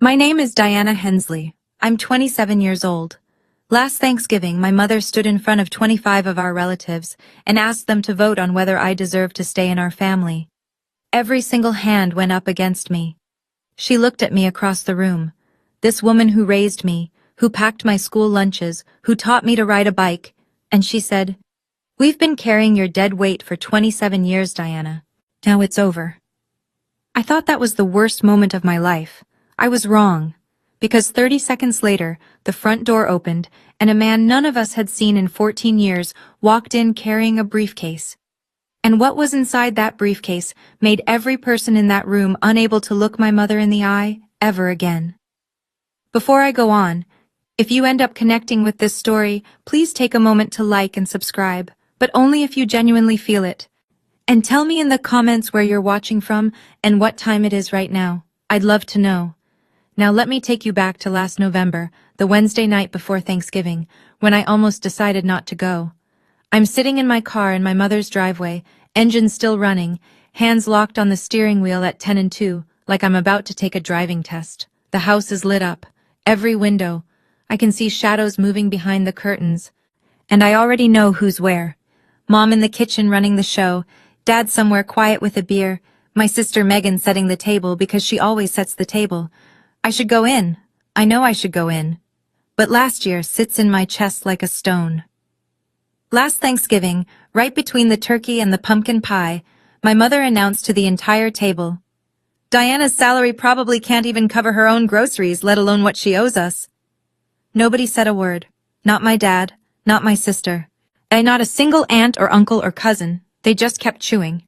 My name is Diana Hensley. I'm 27 years old. Last Thanksgiving, my mother stood in front of 25 of our relatives and asked them to vote on whether I deserved to stay in our family. Every single hand went up against me. She looked at me across the room. This woman who raised me, who packed my school lunches, who taught me to ride a bike, and she said, "We've been carrying your dead weight for 27 years, Diana. Now it's over." I thought that was the worst moment of my life. I was wrong, because 30 seconds later, the front door opened, and a man none of us had seen in 14 years walked in carrying a briefcase. And what was inside that briefcase made every person in that room unable to look my mother in the eye ever again. Before I go on, if you end up connecting with this story, please take a moment to like and subscribe, but only if you genuinely feel it. And tell me in the comments where you're watching from and what time it is right now. I'd love to know. Now let me take you back to last November, the Wednesday night before Thanksgiving, when I almost decided not to go. I'm sitting in my car in my mother's driveway, engine still running, hands locked on the steering wheel at 10 and 2, like I'm about to take a driving test. The house is lit up. Every window. I can see shadows moving behind the curtains. And I already know who's where. Mom in the kitchen running the show, Dad somewhere quiet with a beer, my sister Megan setting the table because she always sets the table. I should go in. I know I should go in. But last year sits in my chest like a stone. Last Thanksgiving, right between the turkey and the pumpkin pie, my mother announced to the entire table, "Diana's salary probably can't even cover her own groceries, let alone what she owes us." Nobody said a word. Not my dad, not my sister, and not a single aunt or uncle or cousin. They just kept chewing.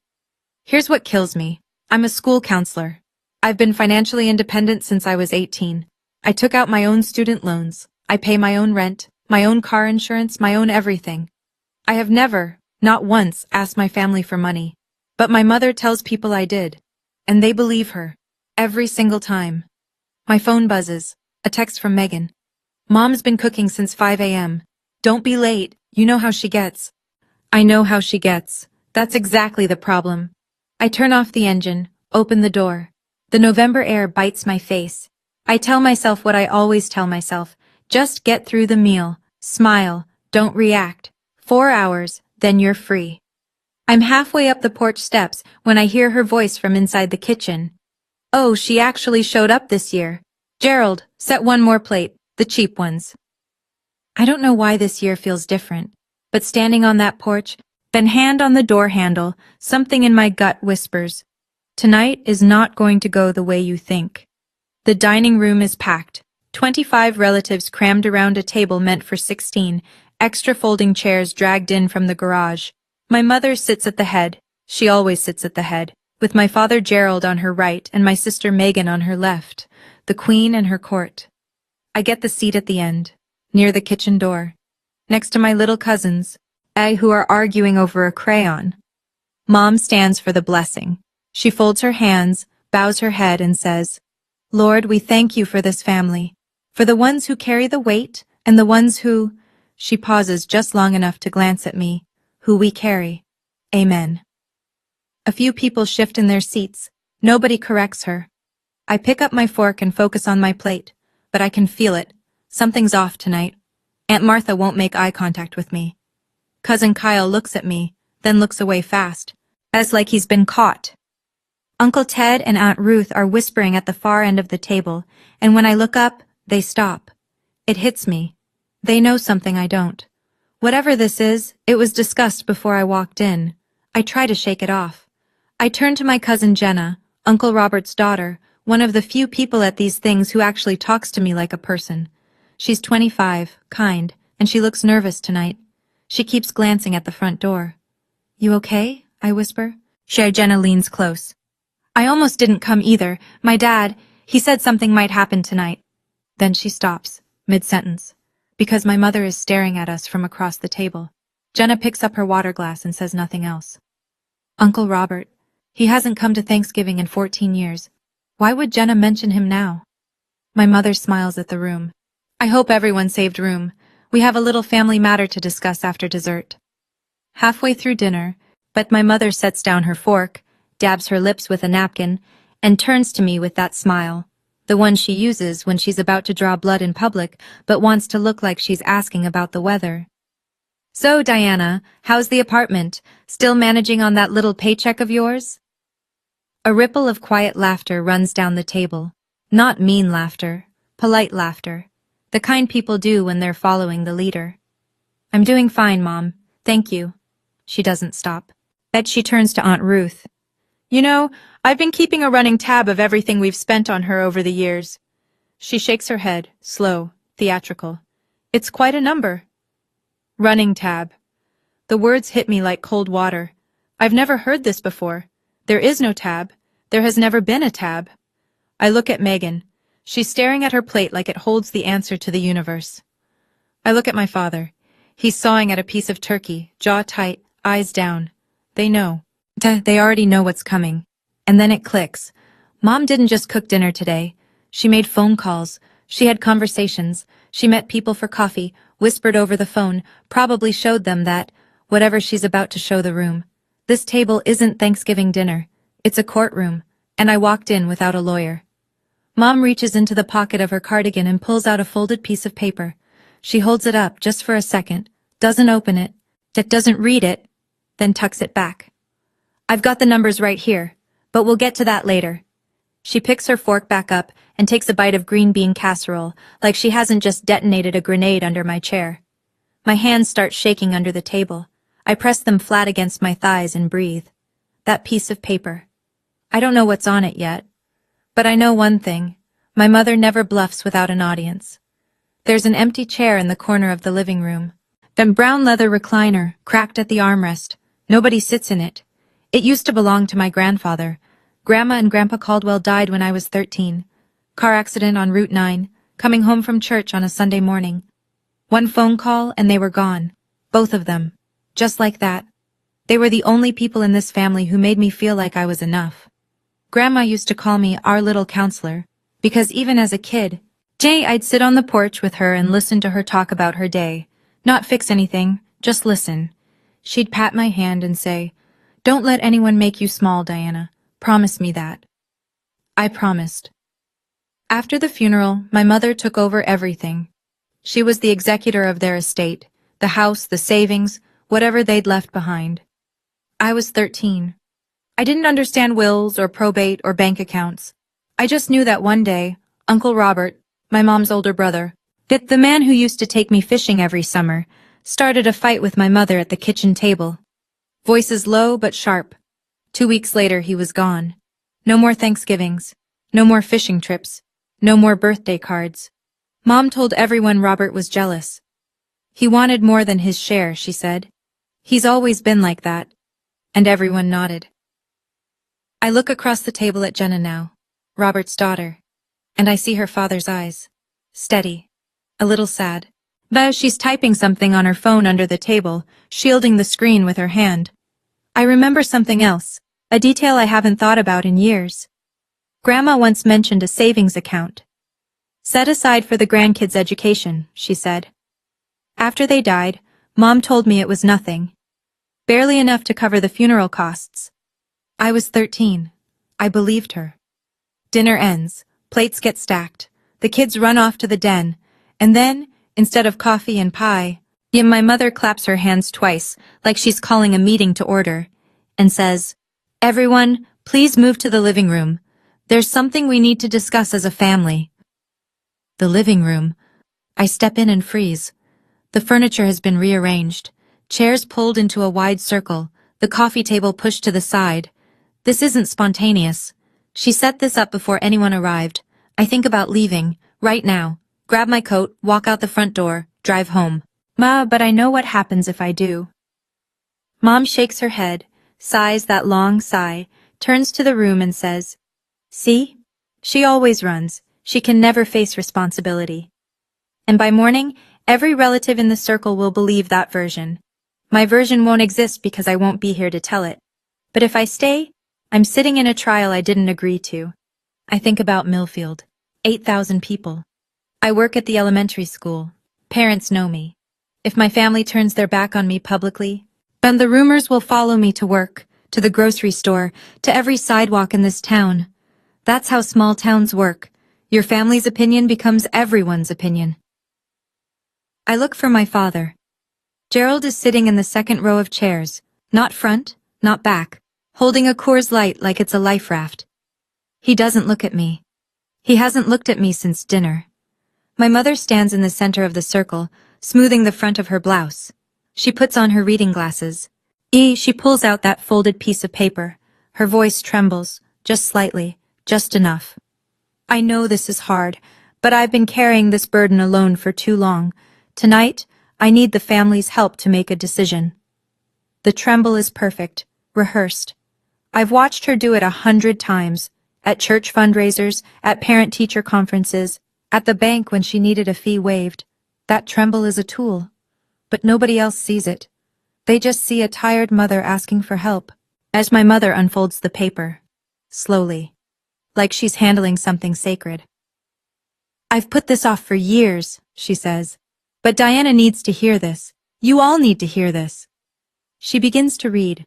Here's what kills me. I'm a school counselor. I've been financially independent since I was 18. I took out my own student loans. I pay my own rent, my own car insurance, my own everything. I have never, not once, asked my family for money. But my mother tells people I did. And they believe her. Every single time. My phone buzzes. A text from Megan. "Mom's been cooking since 5 a.m. Don't be late. You know how she gets." I know how she gets. That's exactly the problem. I turn off the engine, open the door. The November air bites my face. I tell myself what I always tell myself. Just get through the meal. Smile. Don't react. 4 hours, then you're free. I'm halfway up the porch steps when I hear her voice from inside the kitchen. "Oh, she actually showed up this year. Gerald, set one more plate, the cheap ones." I don't know why this year feels different, but standing on that porch, then hand on the door handle, something in my gut whispers, tonight is not going to go the way you think. The dining room is packed. 25 relatives crammed around a table meant for 16, extra folding chairs dragged in from the garage. My mother sits at the head. She always sits at the head, with my father Gerald on her right and my sister Megan on her left, the queen and her court. I get the seat at the end, near the kitchen door, next to my little cousins, who are arguing over a crayon. Mom stands for the blessing. She folds her hands, bows her head, and says, "Lord, we thank you for this family, for the ones who carry the weight and the ones who," she pauses just long enough to glance at me, "who we carry. Amen." A few people shift in their seats. Nobody corrects her. I pick up my fork and focus on my plate, but I can feel it. Something's off tonight. Aunt Martha won't make eye contact with me. Cousin Kyle looks at me, then looks away fast, as like he's been caught. Uncle Ted and Aunt Ruth are whispering at the far end of the table, and when I look up, they stop. It hits me. They know something I don't. Whatever this is, it was discussed before I walked in. I try to shake it off. I turn to my cousin Jenna, Uncle Robert's daughter, one of the few people at these things who actually talks to me like a person. She's 25, kind, and she looks nervous tonight. She keeps glancing at the front door. "You okay?" I whisper. Jenna leans close. "I almost didn't come either. My dad, he said something might happen tonight." Then she stops, mid-sentence, because my mother is staring at us from across the table. Jenna picks up her water glass and says nothing else. "Uncle Robert, he hasn't come to Thanksgiving in 14 years. Why would Jenna mention him now?" My mother smiles at the room. "I hope everyone saved room. We have a little family matter to discuss after dessert." Halfway through dinner, but my mother sets down her fork, dabs her lips with a napkin, and turns to me with that smile. The one she uses when she's about to draw blood in public but wants to look like she's asking about the weather. So, Diana, how's the apartment? Still managing on that little paycheck of yours? A ripple of quiet laughter runs down the table. Not mean laughter, polite laughter. The kind people do when they're following the leader. I'm doing fine, Mom. Thank you. She doesn't stop. Then she turns to Aunt Ruth. You know, I've been keeping a running tab of everything we've spent on her over the years. She shakes her head, slow, theatrical. It's quite a number. Running tab. The words hit me like cold water. I've never heard this before. There is no tab. There has never been a tab. I look at Megan. She's staring at her plate like it holds the answer to the universe. I look at my father. He's sawing at a piece of turkey, jaw tight, eyes down. They know. They already know what's coming. And then it clicks. Mom didn't just cook dinner today. She made phone calls. She had conversations. She met people for coffee, whispered over the phone, probably showed them that, whatever she's about to show the room. This table isn't Thanksgiving dinner. It's a courtroom. And I walked in without a lawyer. Mom reaches into the pocket of her cardigan and pulls out a folded piece of paper. She holds it up just for a second, doesn't open it, doesn't read it, then tucks it back. I've got the numbers right here, but we'll get to that later. She picks her fork back up and takes a bite of green bean casserole, like she hasn't just detonated a grenade under my chair. My hands start shaking under the table. I press them flat against my thighs and breathe. That piece of paper. I don't know what's on it yet. But I know one thing. My mother never bluffs without an audience. There's an empty chair in the corner of the living room. A brown leather recliner, cracked at the armrest. Nobody sits in it. It used to belong to my grandfather. Grandma and Grandpa Caldwell died when I was 13. Car accident on Route 9, coming home from church on a Sunday morning. One phone call and they were gone. Both of them. Just like that. They were the only people in this family who made me feel like I was enough. Grandma used to call me our little counselor, because even as a kid, I'd sit on the porch with her and listen to her talk about her day. Not fix anything, just listen. She'd pat my hand and say, "Don't let anyone make you small, Diana. Promise me that." I promised. After the funeral, my mother took over everything. She was the executor of their estate, the house, the savings, whatever they'd left behind. I was 13. I didn't understand wills or probate or bank accounts. I just knew that one day, Uncle Robert, my mom's older brother, the man who used to take me fishing every summer, started a fight with my mother at the kitchen table. Voices low but sharp. 2 weeks later he was gone. No more Thanksgivings. No more fishing trips. No more birthday cards. Mom told everyone Robert was jealous. He wanted more than his share, she said. He's always been like that. And everyone nodded. I look across the table at Jenna now, Robert's daughter, and I see her father's eyes. Steady. A little sad. Though she's typing something on her phone under the table, shielding the screen with her hand. I remember something else, a detail I haven't thought about in years. Grandma once mentioned a savings account. Set aside for the grandkids' education, she said. After they died, Mom told me it was nothing. Barely enough to cover the funeral costs. I was 13. I believed her. Dinner ends, plates get stacked, the kids run off to the den, and then, instead of coffee and pie, my mother claps her hands twice, like she's calling a meeting to order, and says, "Everyone, please move to the living room. There's something we need to discuss as a family." The living room. I step in and freeze. The furniture has been rearranged, chairs pulled into a wide circle, the coffee table pushed to the side. This isn't spontaneous. She set this up before anyone arrived. I think about leaving, right now, grab my coat, walk out the front door, drive home. But I know what happens if I do. Mom shakes her head, sighs that long sigh, turns to the room and says, "See? She always runs. She can never face responsibility." And by morning, every relative in the circle will believe that version. My version won't exist because I won't be here to tell it. But if I stay, I'm sitting in a trial I didn't agree to. I think about Millfield. 8,000 people. I work at the elementary school. Parents know me. If my family turns their back on me publicly, then the rumors will follow me to work, to the grocery store, to every sidewalk in this town. That's how small towns work. Your family's opinion becomes everyone's opinion. I look for my father. Gerald is sitting in the second row of chairs, not front, not back, holding a Coors Light like it's a life raft. He doesn't look at me. He hasn't looked at me since dinner. My mother stands in the center of the circle, smoothing the front of her blouse. She puts on her reading glasses. She pulls out that folded piece of paper. Her voice trembles, just slightly, just enough. I know this is hard, but I've been carrying this burden alone for too long. Tonight, I need the family's help to make a decision. The tremble is perfect, rehearsed. I've watched her do it 100 times, at church fundraisers, at parent-teacher conferences, at the bank when she needed a fee waived. That tremble is a tool, but nobody else sees it. They just see a tired mother asking for help. As my mother unfolds the paper, slowly, like she's handling something sacred. I've put this off for years, she says. But Diana needs to hear this. You all need to hear this. She begins to read.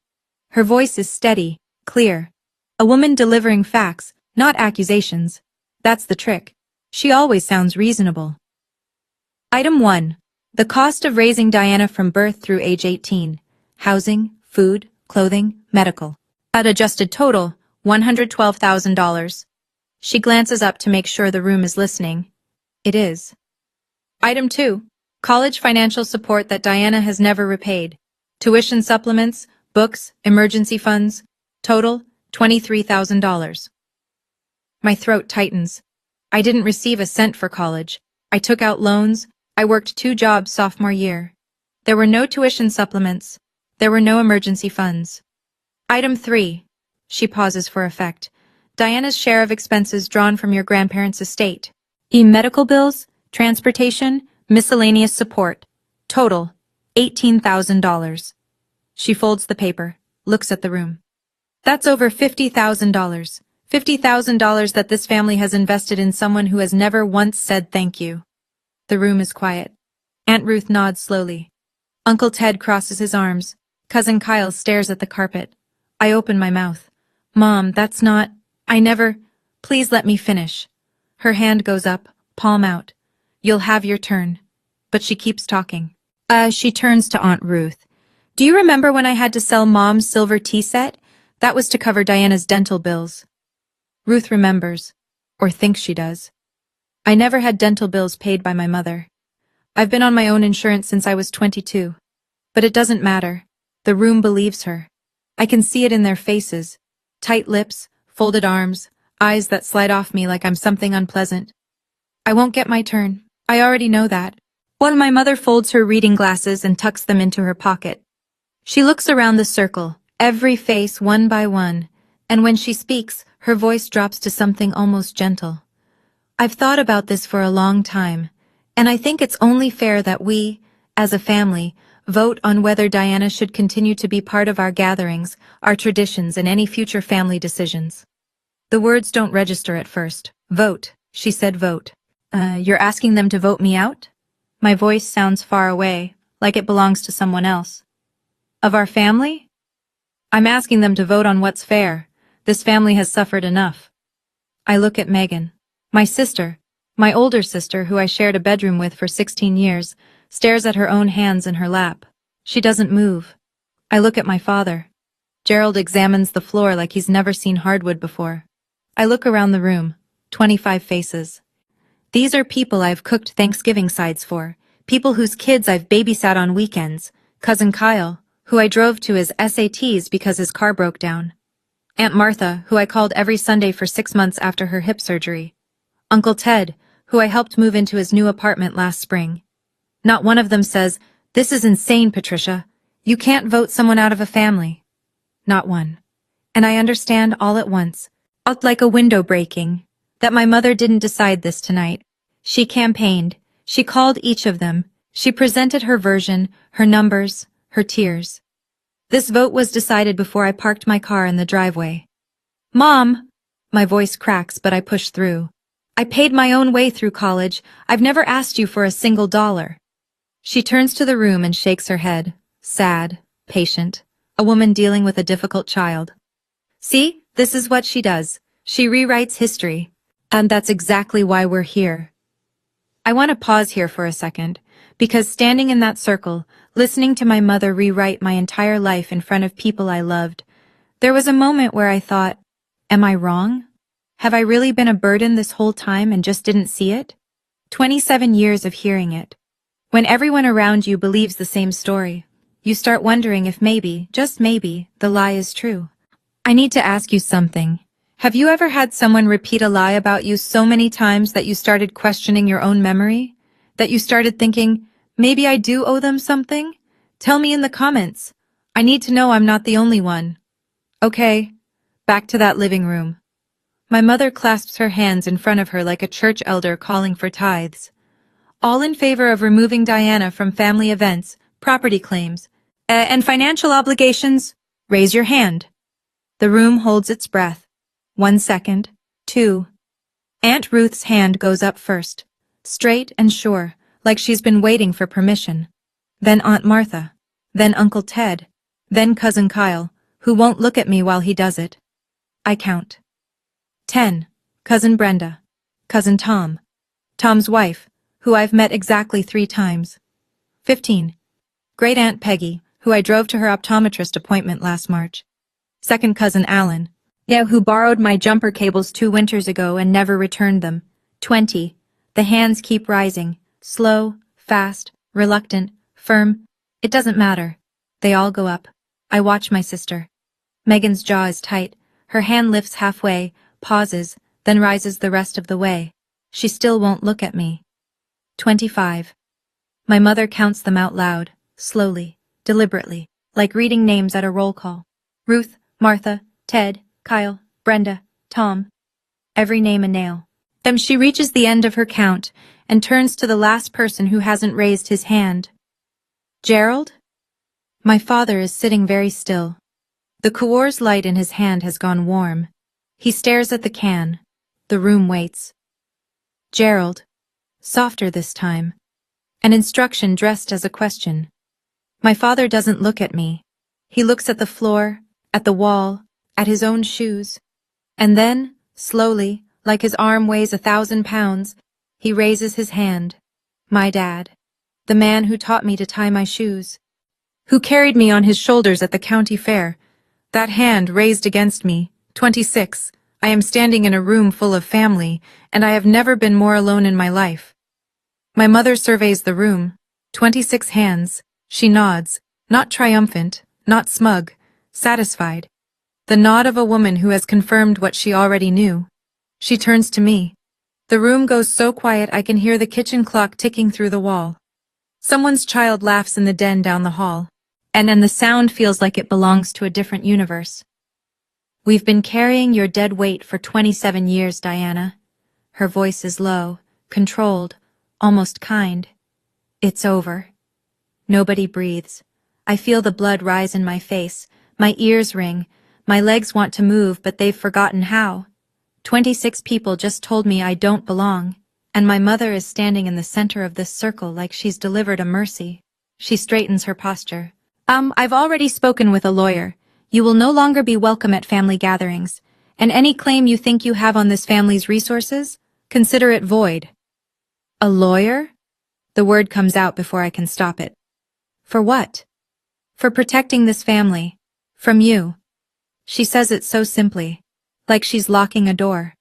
Her voice is steady, clear. A woman delivering facts, not accusations. That's the trick. She always sounds reasonable. Item 1. The cost of raising Diana from birth through age 18. Housing, food, clothing, medical. At adjusted total, $112,000. She glances up to make sure the room is listening. It is. Item 2. College financial support that Diana has never repaid. Tuition supplements, books, emergency funds. Total, $23,000. My throat tightens. I didn't receive a cent for college. I took out loans. I worked 2 jobs sophomore year. There were no tuition supplements. There were no emergency funds. Item 3. She pauses for effect. Diana's share of expenses drawn from your grandparents' estate. Medical bills, transportation, miscellaneous support. Total, $18,000. She folds the paper, looks at the room. That's over $50,000. $50,000 that this family has invested in someone who has never once said thank you. The room is quiet. Aunt Ruth nods slowly. Uncle Ted crosses his arms. Cousin Kyle stares at the carpet. I open my mouth. Mom, that's not... Please let me finish. Her hand goes up, palm out. You'll have your turn. But she keeps talking. She turns to Aunt Ruth. Do you remember when I had to sell Mom's silver tea set? That was to cover Diana's dental bills. Ruth remembers, or thinks she does. I never had dental bills paid by my mother. I've been on my own insurance since I was 22. But it doesn't matter. The room believes her. I can see it in their faces. Tight lips, folded arms, eyes that slide off me like I'm something unpleasant. I won't get my turn. I already know that. When my mother folds her reading glasses and tucks them into her pocket. She looks around the circle, every face one by one, and when she speaks, her voice drops to something almost gentle. I've thought about this for a long time, and I think it's only fair that we, as a family, vote on whether Diana should continue to be part of our gatherings, our traditions, and any future family decisions. The words don't register at first. Vote, she said vote. You're asking them to vote me out? My voice sounds far away, like it belongs to someone else. Of our family? I'm asking them to vote on what's fair. This family has suffered enough. I look at Megan. My sister, my older sister who I shared a bedroom with for 16 years, stares at her own hands in her lap. She doesn't move. I look at my father. Gerald examines the floor like he's never seen hardwood before. I look around the room. 25 faces. These are people I've cooked Thanksgiving sides for, people whose kids I've babysat on weekends, Cousin Kyle, who I drove to his SATs because his car broke down, Aunt Martha, who I called every Sunday for 6 months after her hip surgery, Uncle Ted, who I helped move into his new apartment last spring. Not one of them says, "This is insane, Patricia. You can't vote someone out of a family." Not one. And I understand all at once, like a window breaking, that my mother didn't decide this tonight. She campaigned. She called each of them. She presented her version, her numbers, her tears. This vote was decided before I parked my car in the driveway. Mom! My voice cracks, but I push through. I paid my own way through college. I've never asked you for a single dollar. She turns to the room and shakes her head, sad, patient, a woman dealing with a difficult child. See, this is what she does. She rewrites history. And that's exactly why we're here. I want to pause here for a second, because standing in that circle, listening to my mother rewrite my entire life in front of people I loved, there was a moment where I thought, am I wrong? Have I really been a burden this whole time and just didn't see it? 27 years of hearing it. When everyone around you believes the same story, you start wondering if maybe, just maybe, the lie is true. I need to ask you something. Have you ever had someone repeat a lie about you so many times that you started questioning your own memory? That you started thinking, maybe I do owe them something? Tell me in the comments. I need to know I'm not the only one. Okay, back to that living room. My mother clasps her hands in front of her like a church elder calling for tithes. All in favor of removing Diana from family events, property claims, and financial obligations? Raise your hand. The room holds its breath. 1 second. 2. Aunt Ruth's hand goes up first, straight and sure, like she's been waiting for permission. Then Aunt Martha. Then Uncle Ted. Then Cousin Kyle, who won't look at me while he does it. I count. 10. Cousin Brenda. Cousin Tom. Tom's wife, who I've met exactly 3 times. 15. Great Aunt Peggy, who I drove to her optometrist appointment last March. Second Cousin Alan. Yeah, who borrowed my jumper cables 2 winters ago and never returned them. 20. The hands keep rising. Slow, fast, reluctant, firm. It doesn't matter. They all go up. I watch my sister. Megan's jaw is tight. Her hand lifts halfway, pauses, then rises the rest of the way. She still won't look at me. 25. My mother counts them out loud, slowly, deliberately, like reading names at a roll call. Ruth, Martha, Ted, Kyle, Brenda, Tom. Every name a nail. Then she reaches the end of her count and turns to the last person who hasn't raised his hand. Gerald? My father is sitting very still. The Coors light in his hand has gone warm. He stares at the can. The room waits. Gerald. Softer this time. An instruction dressed as a question. My father doesn't look at me. He looks at the floor, at the wall, at his own shoes. And then, slowly, like his arm weighs 1,000 pounds, he raises his hand. My dad. The man who taught me to tie my shoes. Who carried me on his shoulders at the county fair. That hand raised against me. 26. I am standing in a room full of family, and I have never been more alone in my life. My mother surveys the room. 26 hands. She nods, not triumphant, not smug, satisfied. The nod of a woman who has confirmed what she already knew. She turns to me. The room goes so quiet I can hear the kitchen clock ticking through the wall. Someone's child laughs in the den down the hall, and the sound feels like it belongs to a different universe. We've been carrying your dead weight for 27 years, Diana. Her voice is low, controlled, almost kind. It's over. Nobody breathes. I feel the blood rise in my face, my ears ring, my legs want to move but they've forgotten how. 26 people just told me I don't belong, and my mother is standing in the center of this circle like she's delivered a mercy. She straightens her posture. I've already spoken with a lawyer. You will no longer be welcome at family gatherings, and any claim you think you have on this family's resources, consider it void. A lawyer? The word comes out before I can stop it. For what? For protecting this family. From you. She says it so simply, like she's locking a door.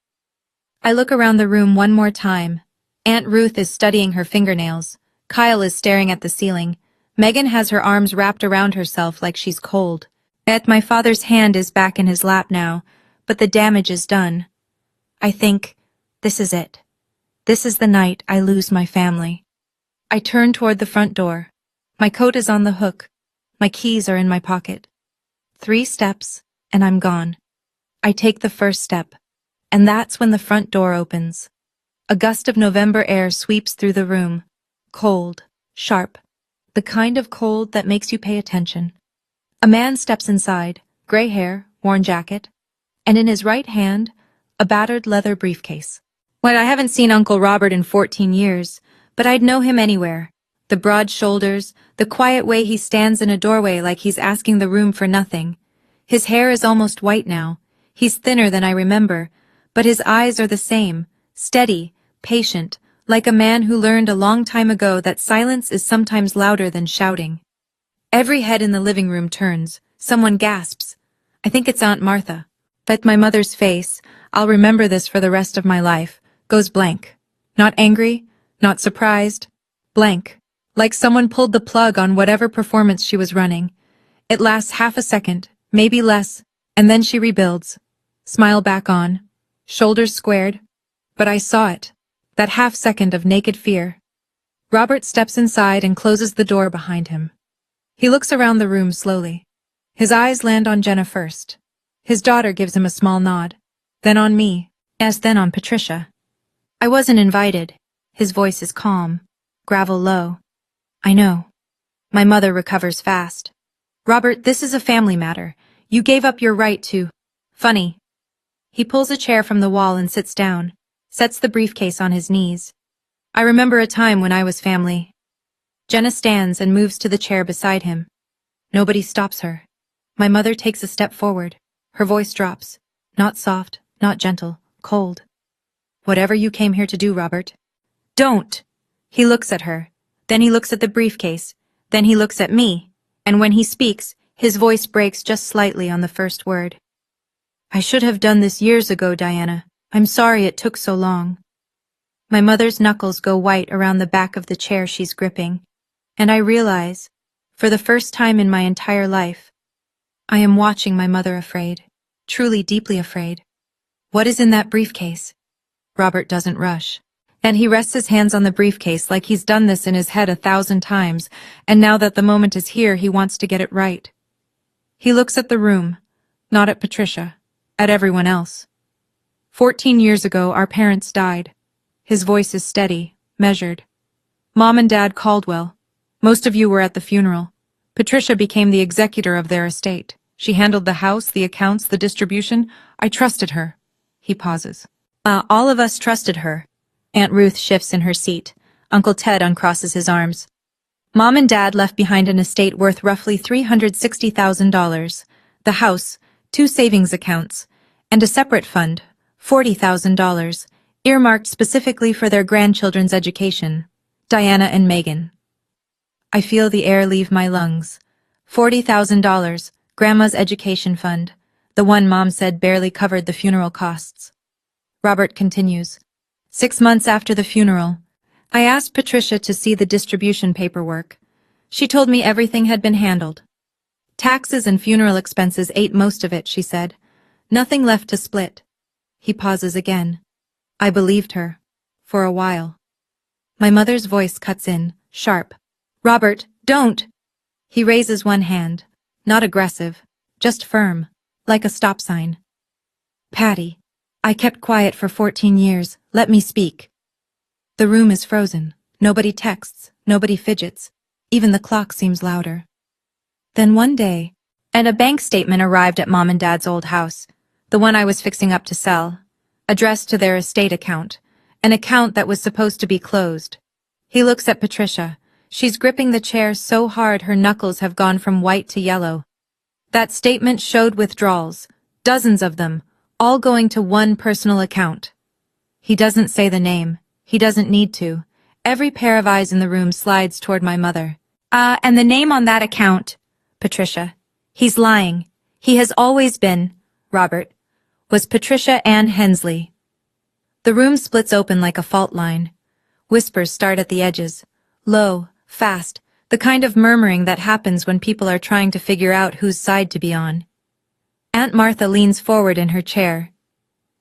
I look around the room one more time. Aunt Ruth is studying her fingernails. Kyle is staring at the ceiling. Megan has her arms wrapped around herself like she's cold. My father's hand is back in his lap now, but the damage is done. I think, this is it. This is the night I lose my family. I turn toward the front door. My coat is on the hook. My keys are in my pocket. 3 steps, and I'm gone. I take the first step, and that's when the front door opens. A gust of November air sweeps through the room. Cold, sharp, the kind of cold that makes you pay attention. A man steps inside, gray hair, worn jacket, and in his right hand, a battered leather briefcase. Well, I haven't seen Uncle Robert in 14 years, but I'd know him anywhere. The broad shoulders, the quiet way he stands in a doorway like he's asking the room for nothing. His hair is almost white now. He's thinner than I remember, but his eyes are the same, Steady, patient, like a man who learned a long time ago that silence is sometimes louder than shouting. Every head in the living room turns. Someone gasps. I think it's Aunt Martha. But my mother's face, I'll remember this for the rest of my life, goes blank. Not angry, not surprised. Blank. Like someone pulled the plug on whatever performance she was running. It lasts half a second, maybe less, and then she rebuilds. Smile back on. Shoulders squared. But I saw it. That half second of naked fear. Robert steps inside and closes the door behind him. He looks around the room slowly. His eyes land on Jenna first. His daughter gives him a small nod. Then on me. Then on Patricia. I wasn't invited. His voice is calm. Gravel low. I know. My mother recovers fast. Robert, this is a family matter. You gave up your right to... Funny. He pulls a chair from the wall and sits down. Sets the briefcase on his knees. I remember a time when I was family. Jenna stands and moves to the chair beside him. Nobody stops her. My mother takes a step forward. Her voice drops. Not soft, not gentle, cold. Whatever you came here to do, Robert. Don't! He looks at her. Then he looks at the briefcase. Then he looks at me. And when he speaks, his voice breaks just slightly on the first word. I should have done this years ago, Diana. I'm sorry it took so long. My mother's knuckles go white around the back of the chair she's gripping, and I realize, for the first time in my entire life, I am watching my mother afraid, truly deeply afraid. What is in that briefcase? Robert doesn't rush. And he rests his hands on the briefcase like he's done this in his head 1,000 times, and now that the moment is here, he wants to get it right. He looks at the room, not at Patricia, at everyone else. 14 years ago, our parents died. His voice is steady, measured. Mom and Dad Caldwell. Most of you were at the funeral. Patricia became the executor of their estate. She handled the house, the accounts, the distribution. I trusted her. He pauses. All of us trusted her. Aunt Ruth shifts in her seat. Uncle Ted uncrosses his arms. Mom and Dad left behind an estate worth roughly $360,000. The house, 2 savings accounts, and a separate fund, $40,000, earmarked specifically for their grandchildren's education, Diana and Megan. I feel the air leave my lungs. $40,000, Grandma's education fund, the one Mom said barely covered the funeral costs. Robert continues. 6 months after the funeral, I asked Patricia to see the distribution paperwork. She told me everything had been handled. Taxes and funeral expenses ate most of it, she said. Nothing left to split. He pauses again. I believed her. For a while. My mother's voice cuts in, sharp. Robert, don't! He raises one hand. Not aggressive, just firm, like a stop sign. Patty, I kept quiet for 14 years. Let me speak. The room is frozen. Nobody texts. Nobody fidgets. Even the clock seems louder. Then one day, and a bank statement arrived at Mom and Dad's old house, the one I was fixing up to sell, addressed to their estate account, an account that was supposed to be closed. He looks at Patricia. She's gripping the chair so hard her knuckles have gone from white to yellow. That statement showed withdrawals, dozens of them, all going to one personal account. He doesn't say the name. He doesn't need to. Every pair of eyes in the room slides toward my mother. And the name on that account, Patricia. He's lying. He has always been, Robert, was Patricia Ann Hensley. The room splits open like a fault line. Whispers start at the edges. Low, fast, the kind of murmuring that happens when people are trying to figure out whose side to be on. Aunt Martha leans forward in her chair.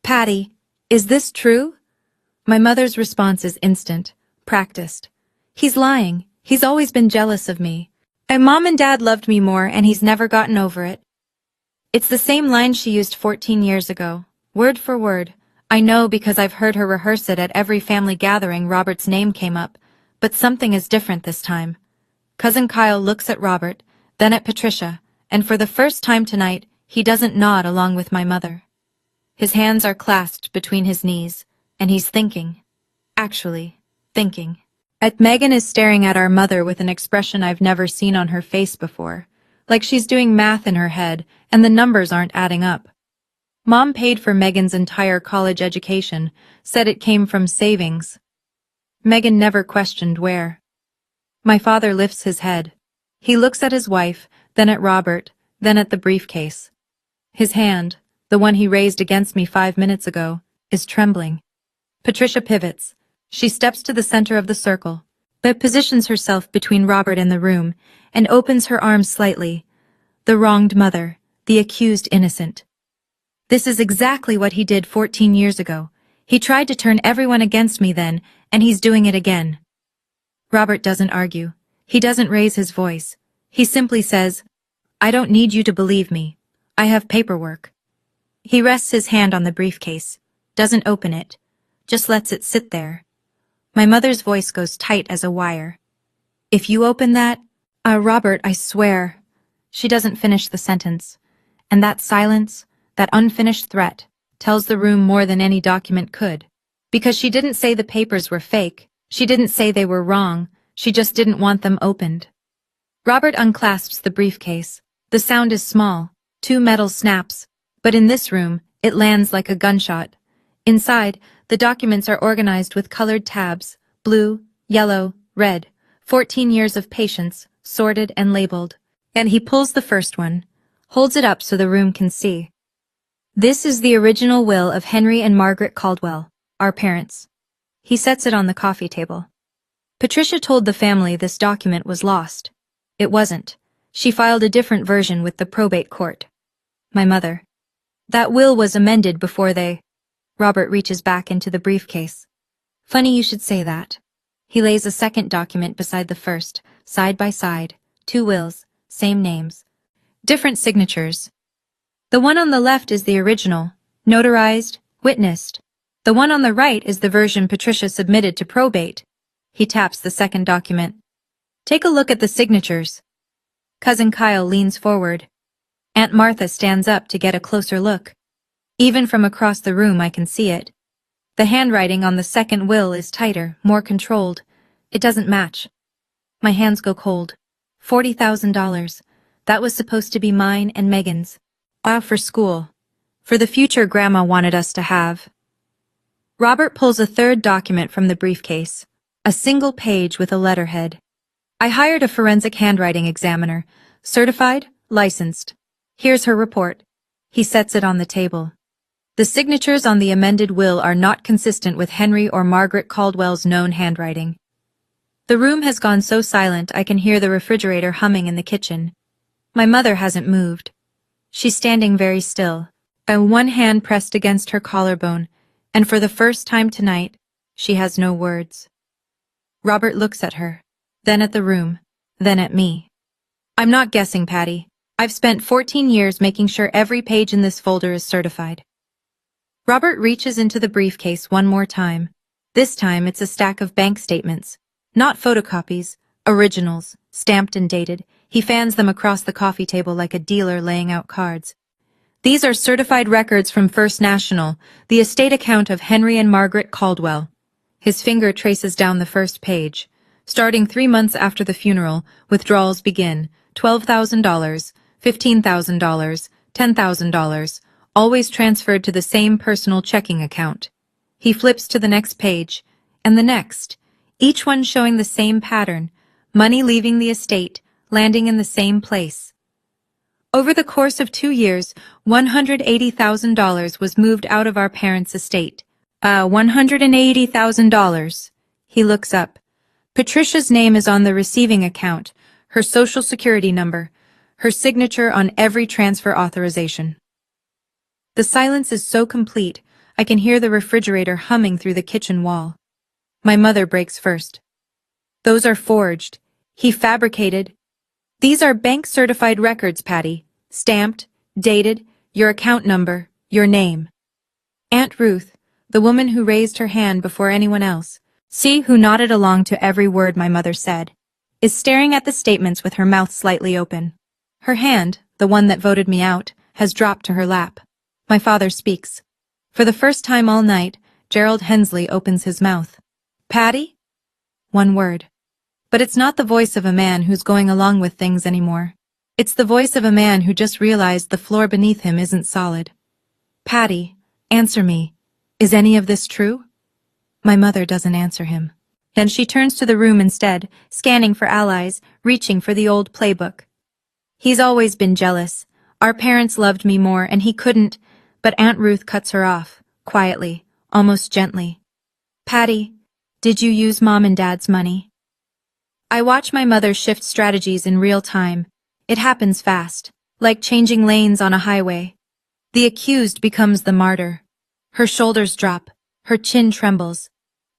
Patty, is this true? My mother's response is instant, practiced. He's lying. He's always been jealous of me. And Mom and Dad loved me more, and he's never gotten over it. It's the same line she used 14 years ago, word for word. I know because I've heard her rehearse it at every family gathering Robert's name came up, but something is different this time. Cousin Kyle looks at Robert, then at Patricia, and for the first time tonight, he doesn't nod along with my mother. His hands are clasped between his knees, and he's thinking. Actually, thinking. Megan is staring at our mother with an expression I've never seen on her face before, like she's doing math in her head, and the numbers aren't adding up. Mom paid for Megan's entire college education, said it came from savings. Megan never questioned where. My father lifts his head. He looks at his wife, then at Robert, then at the briefcase. His hand, the one he raised against me 5 minutes ago, is trembling. Patricia pivots. She steps to the center of the circle, but positions herself between Robert and the room, and opens her arms slightly. The wronged mother, the accused innocent. This is exactly what he did 14 years ago. He tried to turn everyone against me then, and he's doing it again. Robert doesn't argue. He doesn't raise his voice. He simply says, "I don't need you to believe me. I have paperwork." He rests his hand on the briefcase, doesn't open it, just lets it sit there. My mother's voice goes tight as a wire. "If you open that, Robert, I swear." She doesn't finish the sentence. And that silence, that unfinished threat, tells the room more than any document could. Because she didn't say the papers were fake, she didn't say they were wrong, she just didn't want them opened. Robert unclasps the briefcase. The sound is small, 2 metal snaps, but in this room, it lands like a gunshot. Inside, the documents are organized with colored tabs, blue, yellow, red, 14 years of patience, sorted and labeled. And he pulls the first one, holds it up so the room can see. This is the original will of Henry and Margaret Caldwell, our parents. He sets it on the coffee table. Patricia told the family this document was lost. It wasn't. She filed a different version with the probate court. My mother. That will was amended before they... Robert reaches back into the briefcase. Funny you should say that. He lays a second document beside the first, side by side, 2 wills, same names. Different signatures. The one on the left is the original, notarized, witnessed. The one on the right is the version Patricia submitted to probate. He taps the second document. Take a look at the signatures. Cousin Kyle leans forward. Aunt Martha stands up to get a closer look. Even from across the room I can see it. The handwriting on the second will is tighter, more controlled. It doesn't match. My hands go cold. $40,000. That was supposed to be mine and Megan's. For school. For the future Grandma wanted us to have. Robert pulls a third document from the briefcase. A single page with a letterhead. I hired a forensic handwriting examiner. Certified, licensed. Here's her report. He sets it on the table. The signatures on the amended will are not consistent with Henry or Margaret Caldwell's known handwriting. The room has gone so silent I can hear the refrigerator humming in the kitchen. My mother hasn't moved. She's standing very still, and one hand pressed against her collarbone, and for the first time tonight, she has no words. Robert looks at her, then at the room, then at me. I'm not guessing, Patty. I've spent 14 years making sure every page in this folder is certified. Robert reaches into the briefcase one more time. This time it's a stack of bank statements. Not photocopies, originals, stamped and dated. He fans them across the coffee table like a dealer laying out cards. These are certified records from First National, the estate account of Henry and Margaret Caldwell. His finger traces down the first page. Starting 3 months after the funeral, withdrawals begin. $12,000, $15,000, $10,000, always transferred to the same personal checking account. He flips to the next page, and the next, each one showing the same pattern, money leaving the estate, landing in the same place. Over the course of 2 years, $180,000 was moved out of our parents' estate. $180,000. He looks up. Patricia's name is on the receiving account, her social security number, her signature on every transfer authorization. The silence is so complete, I can hear the refrigerator humming through the kitchen wall. My mother breaks first. Those are forged. He fabricated. These are bank-certified records, Patty. Stamped, dated, your account number, your name. Aunt Ruth, the woman who raised her hand before anyone else, who nodded along to every word my mother said, is staring at the statements with her mouth slightly open. Her hand, the one that voted me out, has dropped to her lap. My father speaks. For the first time all night, Gerald Hensley opens his mouth. Patty? One word. But it's not the voice of a man who's going along with things anymore. It's the voice of a man who just realized the floor beneath him isn't solid. Patty, answer me. Is any of this true? My mother doesn't answer him. Then she turns to the room instead, scanning for allies, reaching for the old playbook. He's always been jealous. Our parents loved me more and he couldn't, but Aunt Ruth cuts her off, quietly, almost gently. Patty, did you use Mom and Dad's money? I watch my mother shift strategies in real time. It happens fast, like changing lanes on a highway. The accused becomes the martyr. Her shoulders drop, her chin trembles,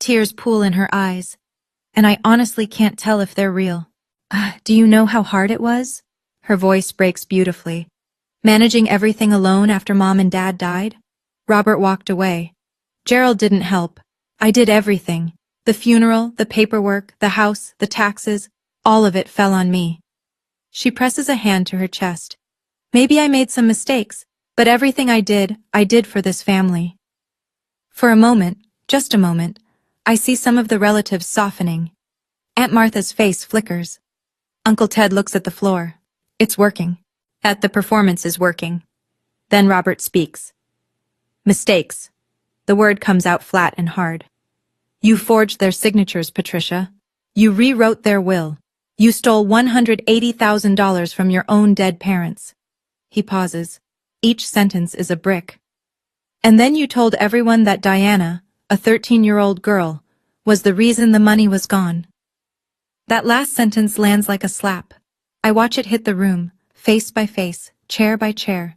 tears pool in her eyes, and I honestly can't tell if they're real. Do you know how hard it was? Her voice breaks beautifully. Managing everything alone after Mom and Dad died? Robert walked away. Gerald didn't help. I did everything. The funeral, the paperwork, the house, the taxes, all of it fell on me. She presses a hand to her chest. Maybe I made some mistakes, but everything I did for this family. For a moment, just a moment, I see some of the relatives softening. Aunt Martha's face flickers. Uncle Ted looks at the floor. It's working. The performance is working. Then Robert speaks. Mistakes. The word comes out flat and hard. You forged their signatures, Patricia. You rewrote their will. You stole $180,000 from your own dead parents. He pauses. Each sentence is a brick. And then you told everyone that Diana, a 13-year-old girl, was the reason the money was gone. That last sentence lands like a slap. I watch it hit the room, face by face, chair by chair.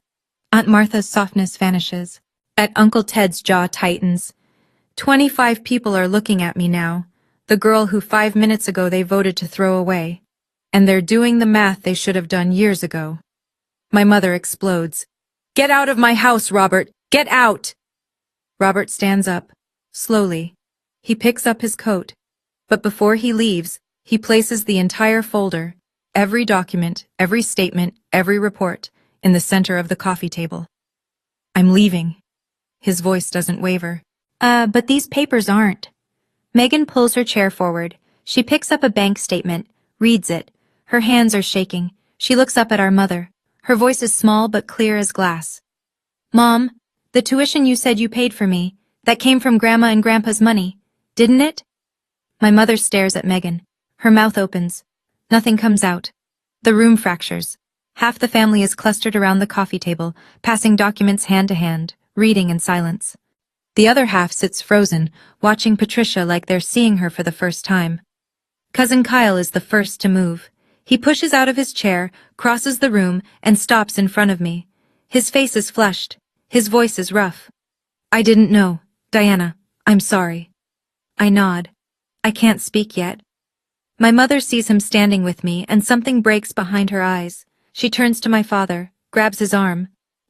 Aunt Martha's softness vanishes. Uncle Ted's jaw tightens. 25 people are looking at me now, the girl who 5 minutes ago they voted to throw away. And they're doing the math they should have done years ago. My mother explodes. Get out of my house, Robert! Get out! Robert stands up, slowly. He picks up his coat. But before he leaves, he places the entire folder, every document, every statement, every report, in the center of the coffee table. I'm leaving. His voice doesn't waver. But these papers aren't. Megan pulls her chair forward. She picks up a bank statement, reads it. Her hands are shaking. She looks up at our mother. Her voice is small but clear as glass. Mom, the tuition you said you paid for me, that came from Grandma and Grandpa's money, didn't it? My mother stares at Megan. Her mouth opens. Nothing comes out. The room fractures. Half the family is clustered around the coffee table, passing documents hand to hand, reading in silence. The other half sits frozen, watching Patricia like they're seeing her for the first time. Cousin Kyle is the first to move. He pushes out of his chair, crosses the room, and stops in front of me. His face is flushed. His voice is rough. I didn't know. Diana, I'm sorry. I nod. I can't speak yet. My mother sees him standing with me, and something breaks behind her eyes. She turns to my father, grabs his arm.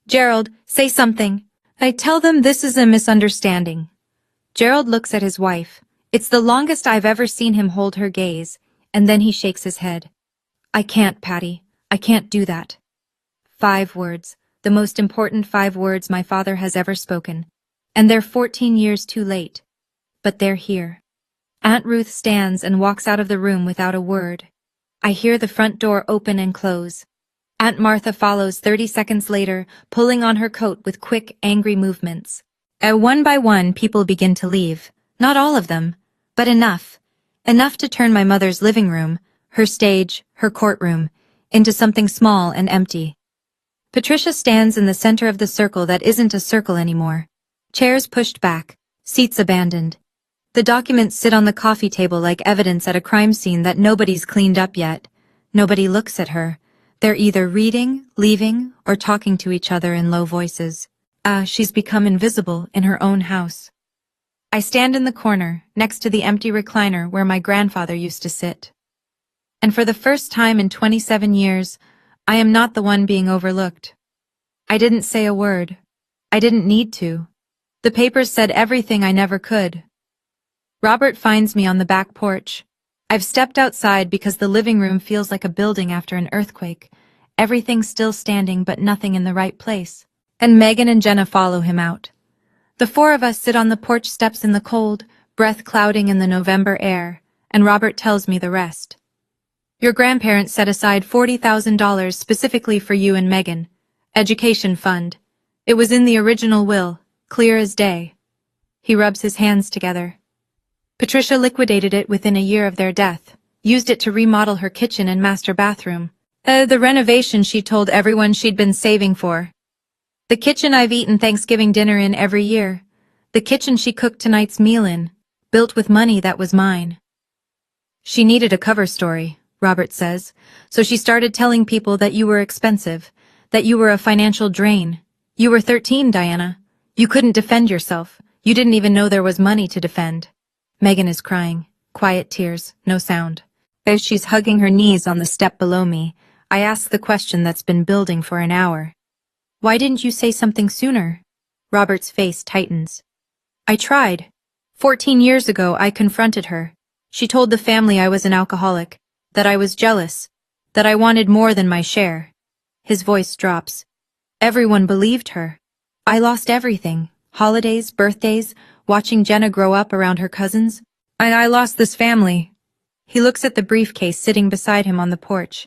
Gerald, say something. I tell them this is a misunderstanding. Gerald looks at his wife. It's the longest I've ever seen him hold her gaze, and then he shakes his head. I can't, Patty. I can't do that. 5 words, the most important 5 words my father has ever spoken. And they're 14 years too late. But they're here. Aunt Ruth stands and walks out of the room without a word. I hear the front door open and close. Aunt Martha follows 30 seconds later, pulling on her coat with quick, angry movements. One by one, people begin to leave. Not all of them, but enough. Enough to turn my mother's living room, her stage, her courtroom, into something small and empty. Patricia stands in the center of the circle that isn't a circle anymore. Chairs pushed back, seats abandoned. The documents sit on the coffee table like evidence at a crime scene that nobody's cleaned up yet. Nobody looks at her. They're either reading, leaving, or talking to each other in low voices. She's become invisible in her own house. I stand in the corner, next to the empty recliner where my grandfather used to sit. And for the first time in 27 years, I am not the one being overlooked. I didn't say a word. I didn't need to. The papers said everything I never could. Robert finds me on the back porch. I've stepped outside because the living room feels like a building after an earthquake. Everything's still standing but nothing in the right place. And Megan and Jenna follow him out. The 4 of us sit on the porch steps in the cold, breath clouding in the November air, and Robert tells me the rest. Your grandparents set aside $40,000 specifically for you and Megan. Education fund. It was in the original will, clear as day. He rubs his hands together. Patricia liquidated it within a year of their death, used it to remodel her kitchen and master bathroom. The renovation she told everyone she'd been saving for. The kitchen I've eaten Thanksgiving dinner in every year. The kitchen she cooked tonight's meal in, built with money that was mine. She needed a cover story, Robert says, so she started telling people that you were expensive, that you were a financial drain. You were 13, Diana. You couldn't defend yourself. You didn't even know there was money to defend. Megan is crying. Quiet tears, no sound. As she's hugging her knees on the step below me, I ask the question that's been building for an hour. Why didn't you say something sooner? Robert's face tightens. I tried. 14 years ago, I confronted her. She told the family I was an alcoholic, that I was jealous, that I wanted more than my share. His voice drops. Everyone believed her. I lost everything. Holidays, birthdays, watching Jenna grow up around her cousins. And I lost this family. He looks at the briefcase sitting beside him on the porch.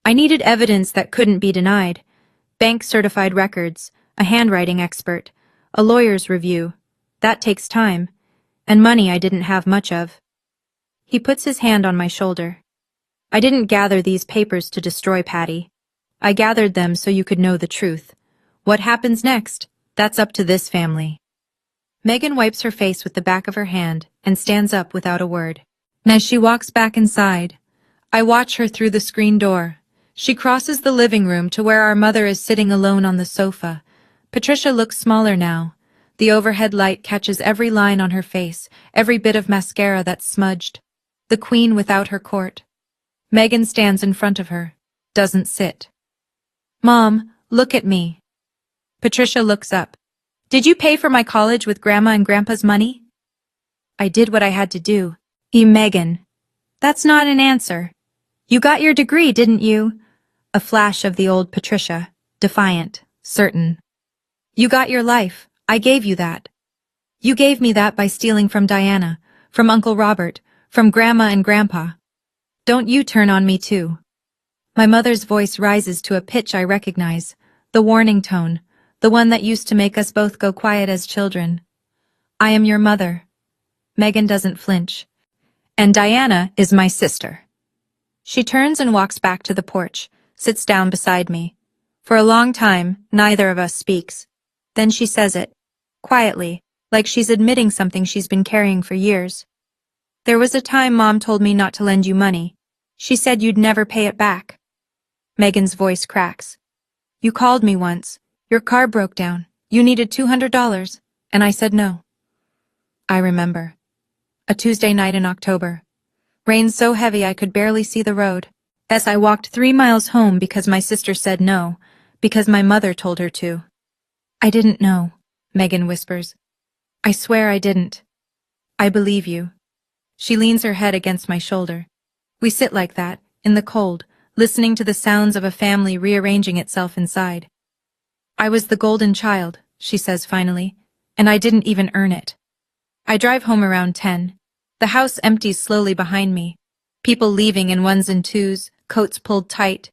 I needed evidence that couldn't be denied. Bank-certified records, a handwriting expert, a lawyer's review. That takes time. And money I didn't have much of. He puts his hand on my shoulder. I didn't gather these papers to destroy Patty. I gathered them so you could know the truth. What happens next? That's up to this family. Megan wipes her face with the back of her hand and stands up without a word. As she walks back inside, I watch her through the screen door. She crosses the living room to where our mother is sitting alone on the sofa. Patricia looks smaller now. The overhead light catches every line on her face, every bit of mascara that's smudged. The queen without her court. Megan stands in front of her, doesn't sit. Mom, look at me. Patricia looks up. Did you pay for my college with Grandma and Grandpa's money? I did what I had to do. Megan. That's not an answer. You got your degree, didn't you? A flash of the old Patricia, defiant, certain. You got your life. I gave you that. You gave me that by stealing from Diana, from Uncle Robert, from Grandma and Grandpa. Don't you turn on me too. My mother's voice rises to a pitch I recognize, the warning tone, the one that used to make us both go quiet as children. I am your mother. Megan doesn't flinch. And Diana is my sister. She turns and walks back to the porch, sits down beside me. For a long time, neither of us speaks. Then she says it, quietly, like she's admitting something she's been carrying for years. There was a time Mom told me not to lend you money. She said you'd never pay it back. Megan's voice cracks. You called me once. Your car broke down. You needed $200, and I said no. I remember. A Tuesday night in October. Rain so heavy I could barely see the road. As I walked 3 miles home because my sister said no, because my mother told her to. I didn't know, Megan whispers. I swear I didn't. I believe you. She leans her head against my shoulder. We sit like that, in the cold, listening to the sounds of a family rearranging itself inside. I was the golden child, she says finally, and I didn't even earn it. I drive home around 10. The house empties slowly behind me. People leaving in ones and twos, coats pulled tight.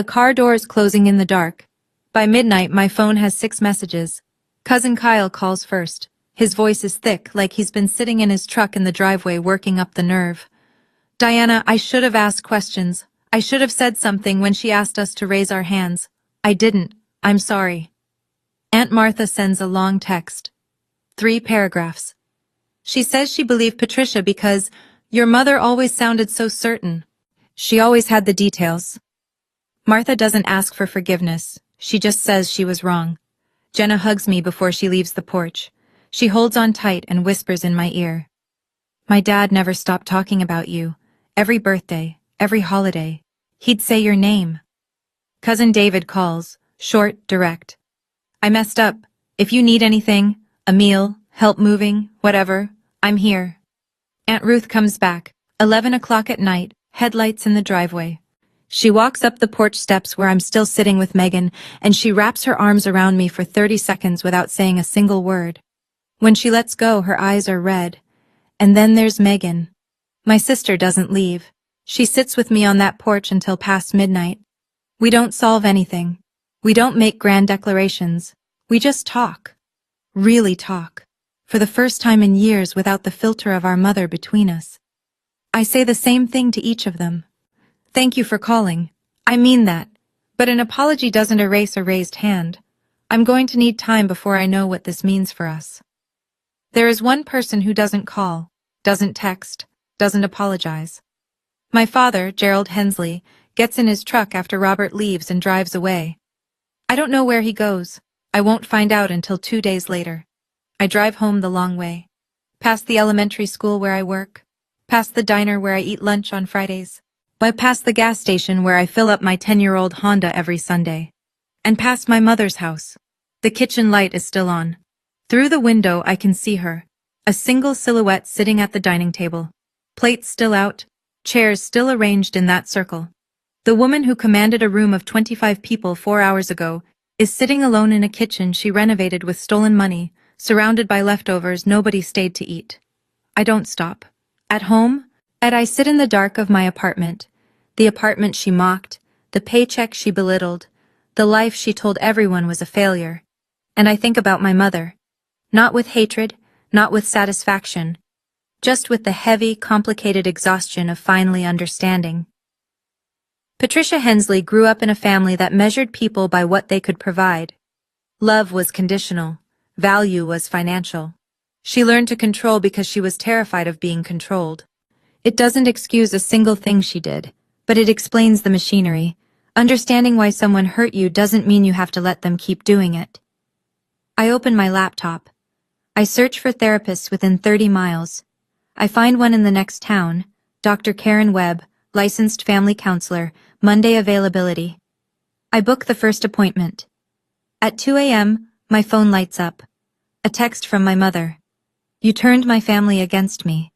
Car doors closing in the dark. By midnight, my phone has 6 messages. Cousin Kyle calls first. His voice is thick, like he's been sitting in his truck in the driveway working up the nerve. Diana, I should have asked questions. I should have said something when she asked us to raise our hands. I didn't. I'm sorry. Aunt Martha sends a long text. 3 paragraphs. She says she believed Patricia because your mother always sounded so certain. She always had the details. Martha doesn't ask for forgiveness. She just says she was wrong. Jenna hugs me before she leaves the porch. She holds on tight and whispers in my ear. My dad never stopped talking about you. Every birthday, every holiday, he'd say your name. Cousin David calls, short, direct. I messed up. If you need anything, a meal, help moving, whatever, I'm here. Aunt Ruth comes back, 11 o'clock at night, headlights in the driveway. She walks up the porch steps where I'm still sitting with Megan, and she wraps her arms around me for 30 seconds without saying a single word. When she lets go, her eyes are red. And then there's Megan. My sister doesn't leave. She sits with me on that porch until past midnight. We don't solve anything. We don't make grand declarations. We just talk. Really talk. For the first time in years without the filter of our mother between us. I say the same thing to each of them. Thank you for calling. I mean that. But an apology doesn't erase a raised hand. I'm going to need time before I know what this means for us. There is one person who doesn't call, doesn't text, doesn't apologize. My father, Gerald Hensley, gets in his truck after Robert leaves and drives away. I don't know where he goes. I won't find out until 2 days later. I drive home the long way. Past the elementary school where I work. Past the diner where I eat lunch on Fridays. Past the gas station where I fill up my 10-year-old Honda every Sunday. And past my mother's house. The kitchen light is still on. Through the window I can see her. A single silhouette sitting at the dining table. Plates still out. Chairs still arranged in that circle. The woman who commanded a room of 25 people 4 hours ago is sitting alone in a kitchen she renovated with stolen money, surrounded by leftovers nobody stayed to eat. I don't stop. At home, I sit in the dark of my apartment. The apartment she mocked, the paycheck she belittled, the life she told everyone was a failure. And I think about my mother. Not with hatred, not with satisfaction, just with the heavy, complicated exhaustion of finally understanding. Patricia Hensley grew up in a family that measured people by what they could provide. Love was conditional. Value was financial. She learned to control because she was terrified of being controlled. It doesn't excuse a single thing she did, but it explains the machinery. Understanding why someone hurt you doesn't mean you have to let them keep doing it. I open my laptop. I search for therapists within 30 miles. I find one in the next town, Dr. Karen Webb, licensed family counselor, Monday availability. I book the first appointment. At 2 a.m., my phone lights up. A text from my mother. You turned my family against me.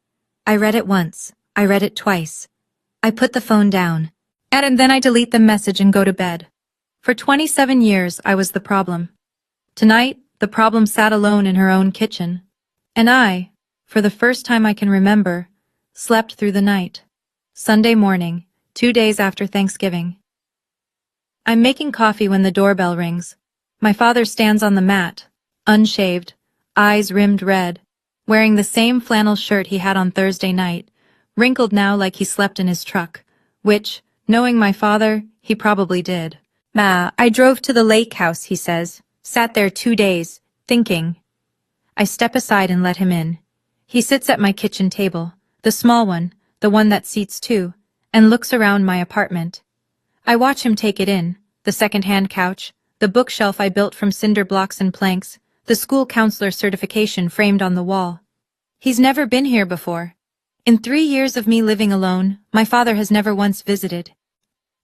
I read it once. I read it twice. I put the phone down. And then I delete the message and go to bed. For 27 years, I was the problem. Tonight, the problem sat alone in her own kitchen. And I, for the first time I can remember, slept through the night. Sunday morning, 2 days after Thanksgiving. I'm making coffee when the doorbell rings. My father stands on the mat, unshaved, eyes rimmed red, wearing the same flannel shirt he had on Thursday night, wrinkled now like he slept in his truck, which, knowing my father, he probably did. I drove to the lake house, he says, sat there 2 days, thinking. I step aside and let him in. He sits at my kitchen table, the small one, the one that seats two, and looks around my apartment. I watch him take it in, the second-hand couch, the bookshelf I built from cinder blocks and planks, the school counselor certification framed on the wall. He's never been here before. In 3 years of me living alone, my father has never once visited.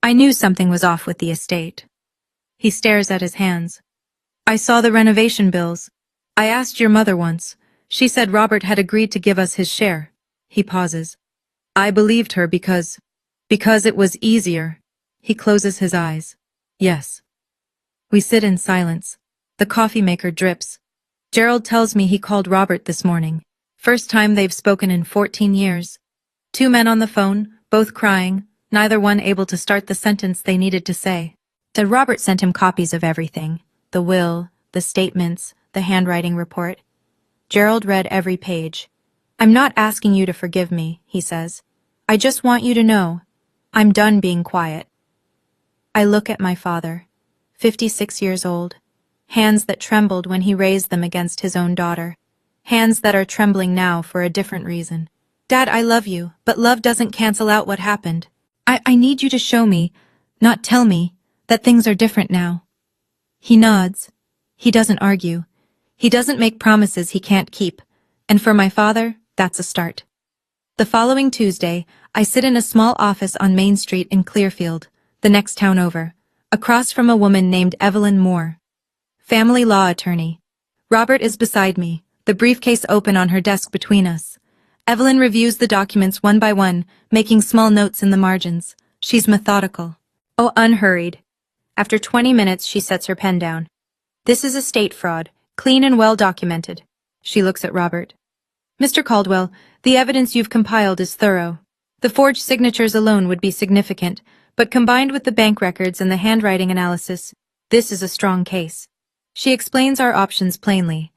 I knew something was off with the estate. He stares at his hands. I saw the renovation bills. I asked your mother once. She said Robert had agreed to give us his share. He pauses. I believed her because it was easier. He closes his eyes. Yes. We sit in silence. The coffee maker drips. Gerald tells me he called Robert this morning. First time they've spoken in 14 years. 2 men on the phone, both crying, neither one able to start the sentence they needed to say. That Robert sent him copies of everything. The will, the statements, the handwriting report. Gerald read every page. I'm not asking you to forgive me, he says. I just want you to know. I'm done being quiet. I look at my father, 56 years old. Hands that trembled when he raised them against his own daughter. Hands that are trembling now for a different reason. Dad, I love you, but love doesn't cancel out what happened. I need you to show me, not tell me, that things are different now. He nods. He doesn't argue. He doesn't make promises he can't keep. And for my father, that's a start. The following Tuesday, I sit in a small office on Main Street in Clearfield, the next town over, across from a woman named Evelyn Moore. Family law attorney. Robert is beside me, the briefcase open on her desk between us. Evelyn reviews the documents one by one, making small notes in the margins. She's methodical. Oh, unhurried. After 20 minutes, she sets her pen down. This is estate fraud, clean and well documented. She looks at Robert. Mr. Caldwell, the evidence you've compiled is thorough. The forged signatures alone would be significant, but combined with the bank records and the handwriting analysis, this is a strong case. She explains our options plainly.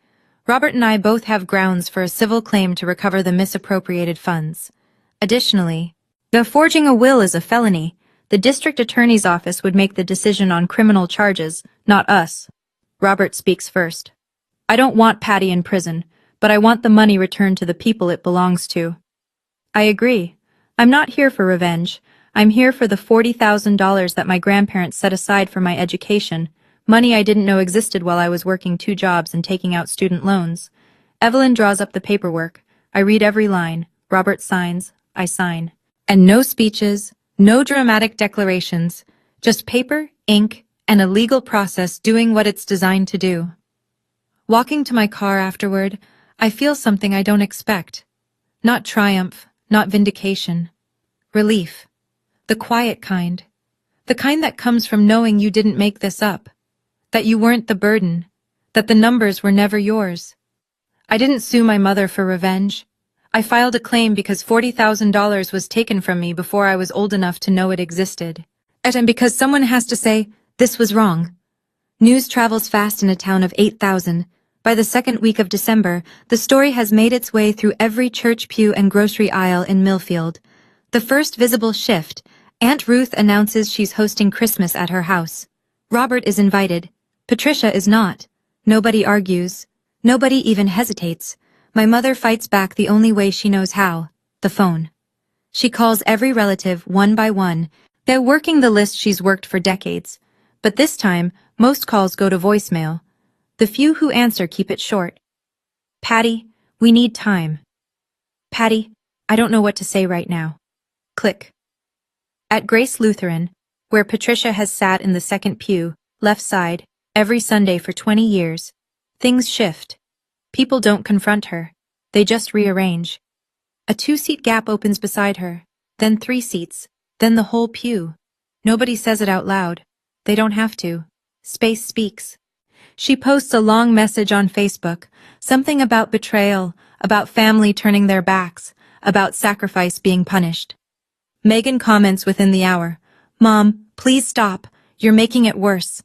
Robert and I both have grounds for a civil claim to recover the misappropriated funds. Additionally, though forging a will is a felony, the district attorney's office would make the decision on criminal charges, not us. Robert speaks first. I don't want Patty in prison, but I want the money returned to the people it belongs to. I agree. I'm not here for revenge. I'm here for the $40,000 that my grandparents set aside for my education, money I didn't know existed while I was working 2 jobs and taking out student loans. Evelyn draws up the paperwork. I read every line. Robert signs. I sign. And no speeches, no dramatic declarations, just paper, ink, and a legal process doing what it's designed to do. Walking to my car afterward, I feel something I don't expect. Not triumph, not vindication. Relief. The quiet kind. The kind that comes from knowing you didn't make this up. That you weren't the burden. That the numbers were never yours. I didn't sue my mother for revenge. I filed a claim because $40,000 was taken from me before I was old enough to know it existed. And because someone has to say, this was wrong. News travels fast in a town of 8,000. By the second week of December, the story has made its way through every church pew and grocery aisle in Millfield. The first visible shift, Aunt Ruth announces she's hosting Christmas at her house. Robert is invited. Patricia is not. Nobody argues. Nobody even hesitates. My mother fights back the only way she knows how, the phone. She calls every relative one by one. They're working the list she's worked for decades. But this time, most calls go to voicemail. The few who answer keep it short. Patty, we need time. Patty, I don't know what to say right now. Click. At Grace Lutheran, where Patricia has sat in the second pew, left side, every Sunday for 20 years, things shift. People don't confront her. They just rearrange. A 2-seat gap opens beside her, then 3 seats, then the whole pew. Nobody says it out loud. They don't have to. Space speaks. She posts a long message on Facebook, something about betrayal, about family turning their backs, about sacrifice being punished. Megan comments within the hour, Mom, please stop, you're making it worse.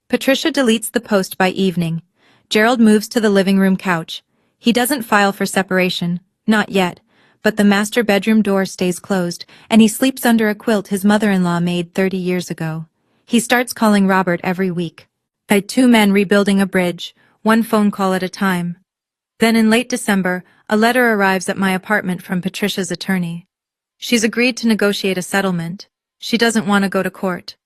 Patricia deletes the post by evening. Gerald moves to the living room couch. He doesn't file for separation, not yet, but the master bedroom door stays closed, and he sleeps under a quilt his mother-in-law made 30 years ago. He starts calling Robert every week. Like 2 men rebuilding a bridge, 1 phone call at a time. Then in late December, a letter arrives at my apartment from Patricia's attorney. She's agreed to negotiate a settlement. She doesn't want to go to court.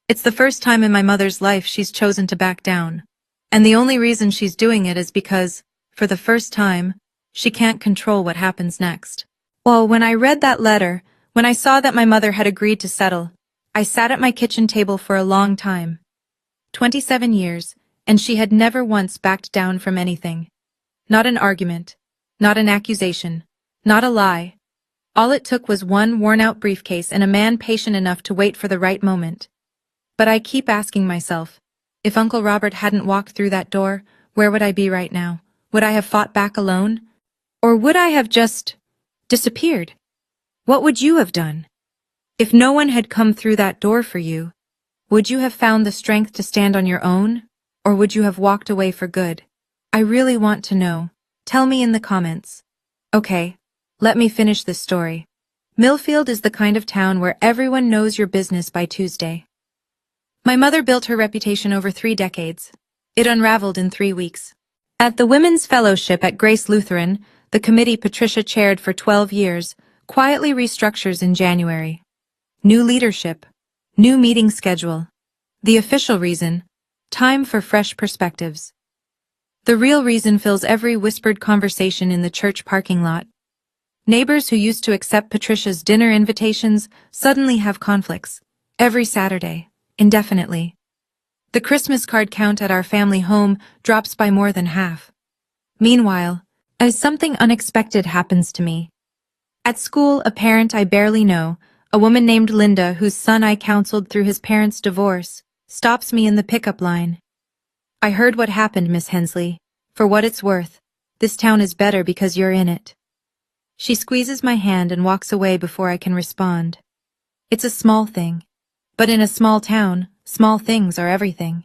It's the first time in my mother's life she's chosen to back down. And the only reason she's doing it is because, for the first time, she can't control what happens next. Well, when I read that letter, when I saw that my mother had agreed to settle, I sat at my kitchen table for a long time. 27 years, and she had never once backed down from anything. Not an argument, not an accusation, not a lie. All it took was 1 worn-out briefcase and a man patient enough to wait for the right moment. But I keep asking myself, if Uncle Robert hadn't walked through that door, where would I be right now? Would I have fought back alone? Or would I have just disappeared? What would you have done? If no one had come through that door for you, would you have found the strength to stand on your own? Or would you have walked away for good? I really want to know. Tell me in the comments. Okay. Let me finish this story. Millfield is the kind of town where everyone knows your business by Tuesday. My mother built her reputation over 3 decades. It unraveled in 3 weeks. At the Women's Fellowship at Grace Lutheran, the committee Patricia chaired for 12 years, quietly restructures in January. New leadership. New meeting schedule. The official reason, time for fresh perspectives. The real reason fills every whispered conversation in the church parking lot. Neighbors who used to accept Patricia's dinner invitations suddenly have conflicts. Every Saturday, indefinitely. The Christmas card count at our family home drops by more than half. Meanwhile, as something unexpected happens to me. At school, a parent I barely know, a woman named Linda whose son I counseled through his parents' divorce, stops me in the pickup line. I heard what happened, Miss Hensley. For what it's worth, this town is better because you're in it. She squeezes my hand and walks away before I can respond. It's a small thing. But in a small town, small things are everything.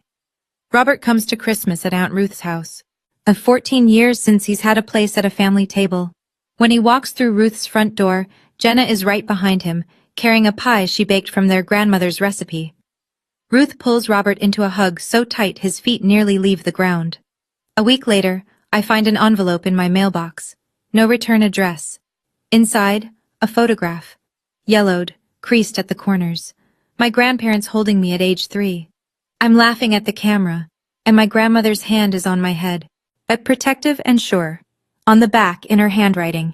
Robert comes to Christmas at Aunt Ruth's house. 14 years since he's had a place at a family table. When he walks through Ruth's front door, Jenna is right behind him, carrying a pie she baked from their grandmother's recipe. Ruth pulls Robert into a hug so tight his feet nearly leave the ground. A week later, I find an envelope in my mailbox. No return address. Inside, a photograph. Yellowed, creased at the corners. My grandparents holding me at age 3. I'm laughing at the camera, and my grandmother's hand is on my head, but protective and sure. On the back, in her handwriting.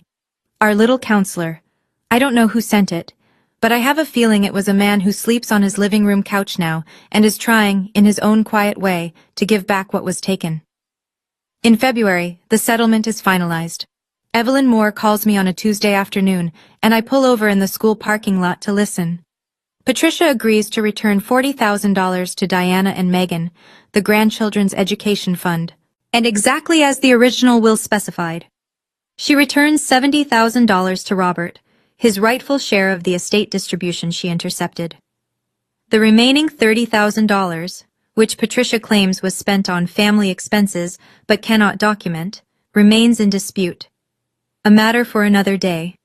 Our little counselor. I don't know who sent it, but I have a feeling it was a man who sleeps on his living room couch now and is trying, in his own quiet way, to give back what was taken. In February, the settlement is finalized. Evelyn Moore calls me on a Tuesday afternoon, and I pull over in the school parking lot to listen. Patricia agrees to return $40,000 to Diana and Megan, the grandchildren's education fund, and exactly as the original will specified. She returns $70,000 to Robert, his rightful share of the estate distribution she intercepted. The remaining $30,000, which Patricia claims was spent on family expenses but cannot document, remains in dispute. A matter for another day.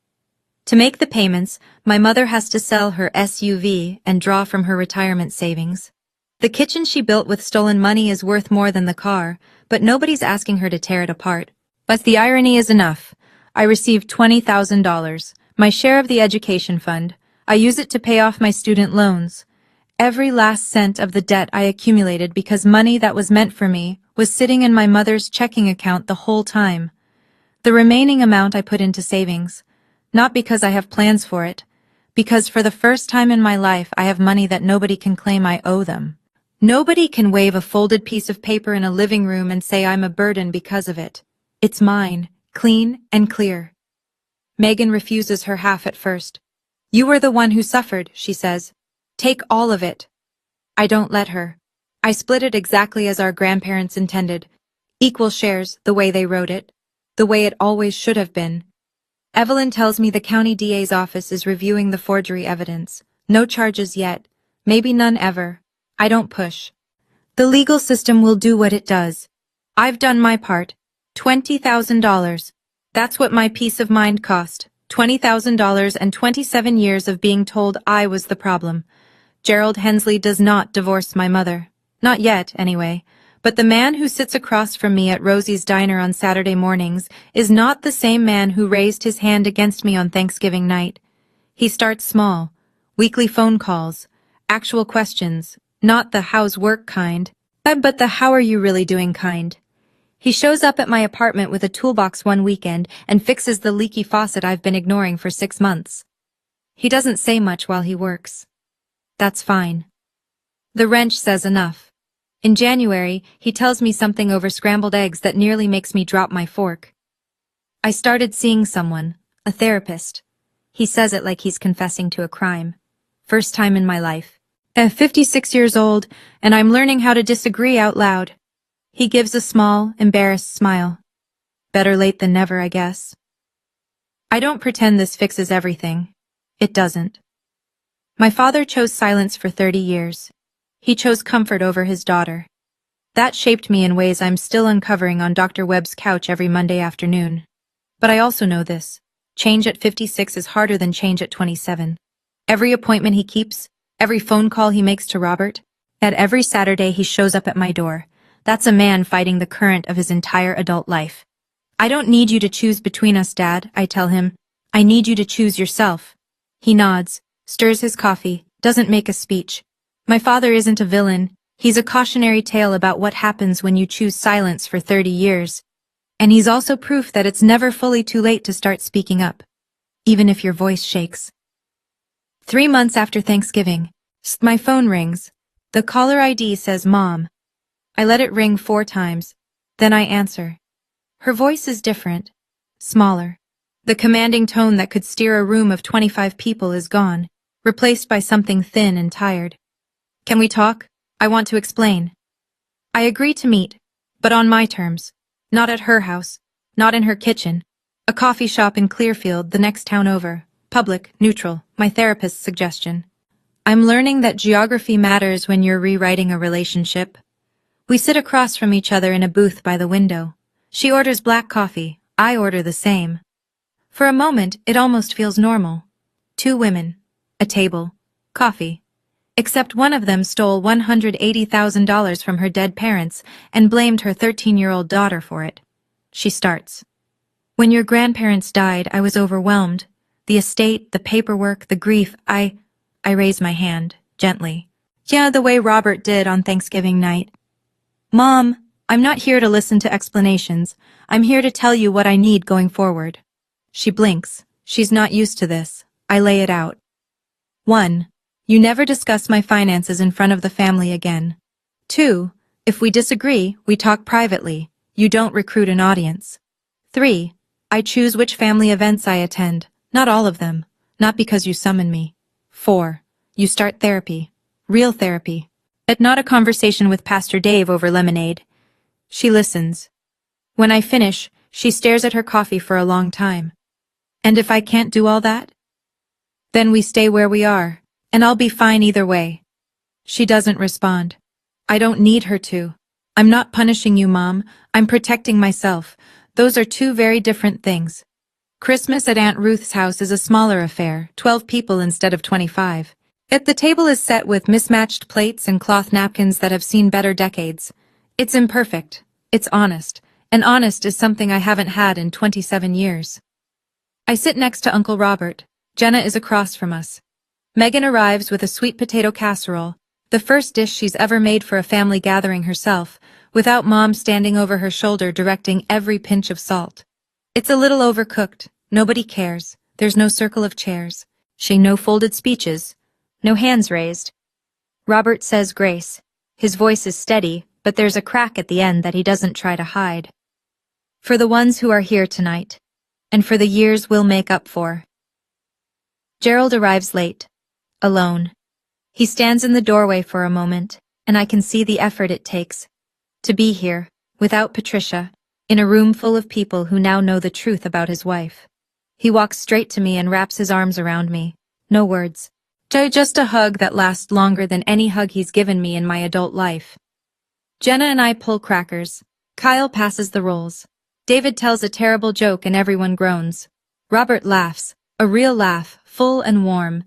To make the payments, my mother has to sell her SUV and draw from her retirement savings. The kitchen she built with stolen money is worth more than the car, but nobody's asking her to tear it apart. But the irony is enough. I received $20,000, my share of the education fund. I use it to pay off my student loans. Every last cent of the debt I accumulated because money that was meant for me was sitting in my mother's checking account the whole time. The remaining amount I put into savings. Not because I have plans for it, because for the first time in my life I have money that nobody can claim I owe them. Nobody can wave a folded piece of paper in a living room and say I'm a burden because of it. It's mine, clean and clear. Megan refuses her half at first. You were the one who suffered, she says. Take all of it. I don't let her. I split it exactly as our grandparents intended. Equal shares, the way they wrote it. The way it always should have been. Evelyn tells me the county DA's office is reviewing the forgery evidence. No charges yet. Maybe none ever. I don't push. The legal system will do what it does. I've done my part. $20,000. That's what my peace of mind cost. $20,000 and 27 years of being told I was the problem. Gerald Hensley does not divorce my mother. Not yet, anyway. But the man who sits across from me at Rosie's Diner on Saturday mornings is not the same man who raised his hand against me on Thanksgiving night. He starts small. Weekly phone calls. Actual questions. Not the how's work kind, but the how are you really doing kind. He shows up at my apartment with a toolbox one weekend and fixes the leaky faucet I've been ignoring for 6 months. He doesn't say much while he works. That's fine. The wrench says enough. In January, he tells me something over scrambled eggs that nearly makes me drop my fork. I started seeing someone, a therapist. He says it like he's confessing to a crime. First time in my life. 56 years old, and I'm learning how to disagree out loud. He gives a small, embarrassed smile. Better late than never, I guess. I don't pretend this fixes everything. It doesn't. My father chose silence for 30 years. He chose comfort over his daughter. That shaped me in ways I'm still uncovering on Dr. Webb's couch every Monday afternoon. But I also know this. Change at 56 is harder than change at 27. Every appointment he keeps, every phone call he makes to Robert, at every Saturday he shows up at my door. That's a man fighting the current of his entire adult life. I don't need you to choose between us, Dad, I tell him. I need you to choose yourself. He nods, stirs his coffee, doesn't make a speech. My father isn't a villain. He's a cautionary tale about what happens when you choose silence for 30 years. And he's also proof that it's never fully too late to start speaking up. Even if your voice shakes. 3 months after Thanksgiving, my phone rings. The caller ID says Mom. I let it ring 4 times. Then I answer. Her voice is different. Smaller. The commanding tone that could steer a room of 25 people is gone, replaced by something thin and tired. Can we talk? I want to explain. I agree to meet, but on my terms. Not at her house. Not in her kitchen. A coffee shop in Clearfield, the next town over. Public, neutral, my therapist's suggestion. I'm learning that geography matters when you're rewriting a relationship. We sit across from each other in a booth by the window. She orders black coffee, I order the same. For a moment, it almost feels normal. Two women, a table, coffee. Except one of them stole $180,000 from her dead parents and blamed her 13-year-old daughter for it. She starts. When your grandparents died, I was overwhelmed. The estate, the paperwork, the grief, I raise my hand, gently. Yeah, the way Robert did on Thanksgiving night. Mom, I'm not here to listen to explanations. I'm here to tell you what I need going forward. She blinks. She's not used to this. I lay it out. 1. You never discuss my finances in front of the family again. 2. If we disagree, we talk privately. You don't recruit an audience. 3. I choose which family events I attend, not all of them, not because you summon me. 4. You start therapy. Real therapy. But not a conversation with Pastor Dave over lemonade. She listens. When I finish, she stares at her coffee for a long time. And if I can't do all that? Then we stay where we are, and I'll be fine either way. She doesn't respond. I don't need her to. I'm not punishing you, Mom. I'm protecting myself. Those are two very different things. Christmas at Aunt Ruth's house is a smaller affair, 12 people instead of 25. Yet the table is set with mismatched plates and cloth napkins that have seen better decades. It's imperfect. It's honest. And honest is something I haven't had in 27 years. I sit next to Uncle Robert. Jenna is across from us. Megan arrives with a sweet potato casserole, the first dish she's ever made for a family gathering herself, without Mom standing over her shoulder directing every pinch of salt. It's a little overcooked. Nobody cares. There's no circle of chairs. No folded speeches. No hands raised. Robert says grace. His voice is steady, but there's a crack at the end that he doesn't try to hide. For the ones who are here tonight, and for the years we'll make up for. Gerald arrives late, alone. He stands in the doorway for a moment, and I can see the effort it takes to be here, without Patricia, in a room full of people who now know the truth about his wife. He walks straight to me and wraps his arms around me. No words. Just a hug that lasts longer than any hug he's given me in my adult life. Jenna and I pull crackers. Kyle passes the rolls. David tells a terrible joke and everyone groans. Robert laughs, a real laugh, full and warm.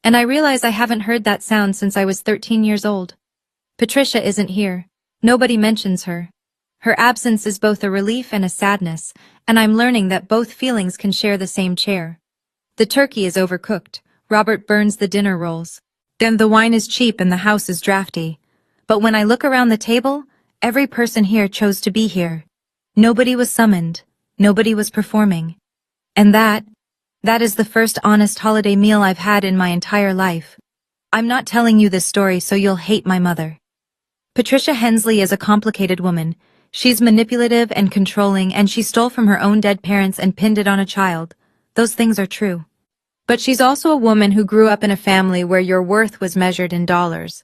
And I realize I haven't heard that sound since I was 13 years old. Patricia isn't here. Nobody mentions her. Her absence is both a relief and a sadness, and I'm learning that both feelings can share the same chair. The turkey is overcooked. Robert burns the dinner rolls. Then the wine is cheap and the house is drafty. But when I look around the table, every person here chose to be here. Nobody was summoned. Nobody was performing. And that is the first honest holiday meal I've had in my entire life. I'm not telling you this story so you'll hate my mother. Patricia Hensley is a complicated woman. She's manipulative and controlling, and she stole from her own dead parents and pinned it on a child. Those things are true. But she's also a woman who grew up in a family where your worth was measured in dollars,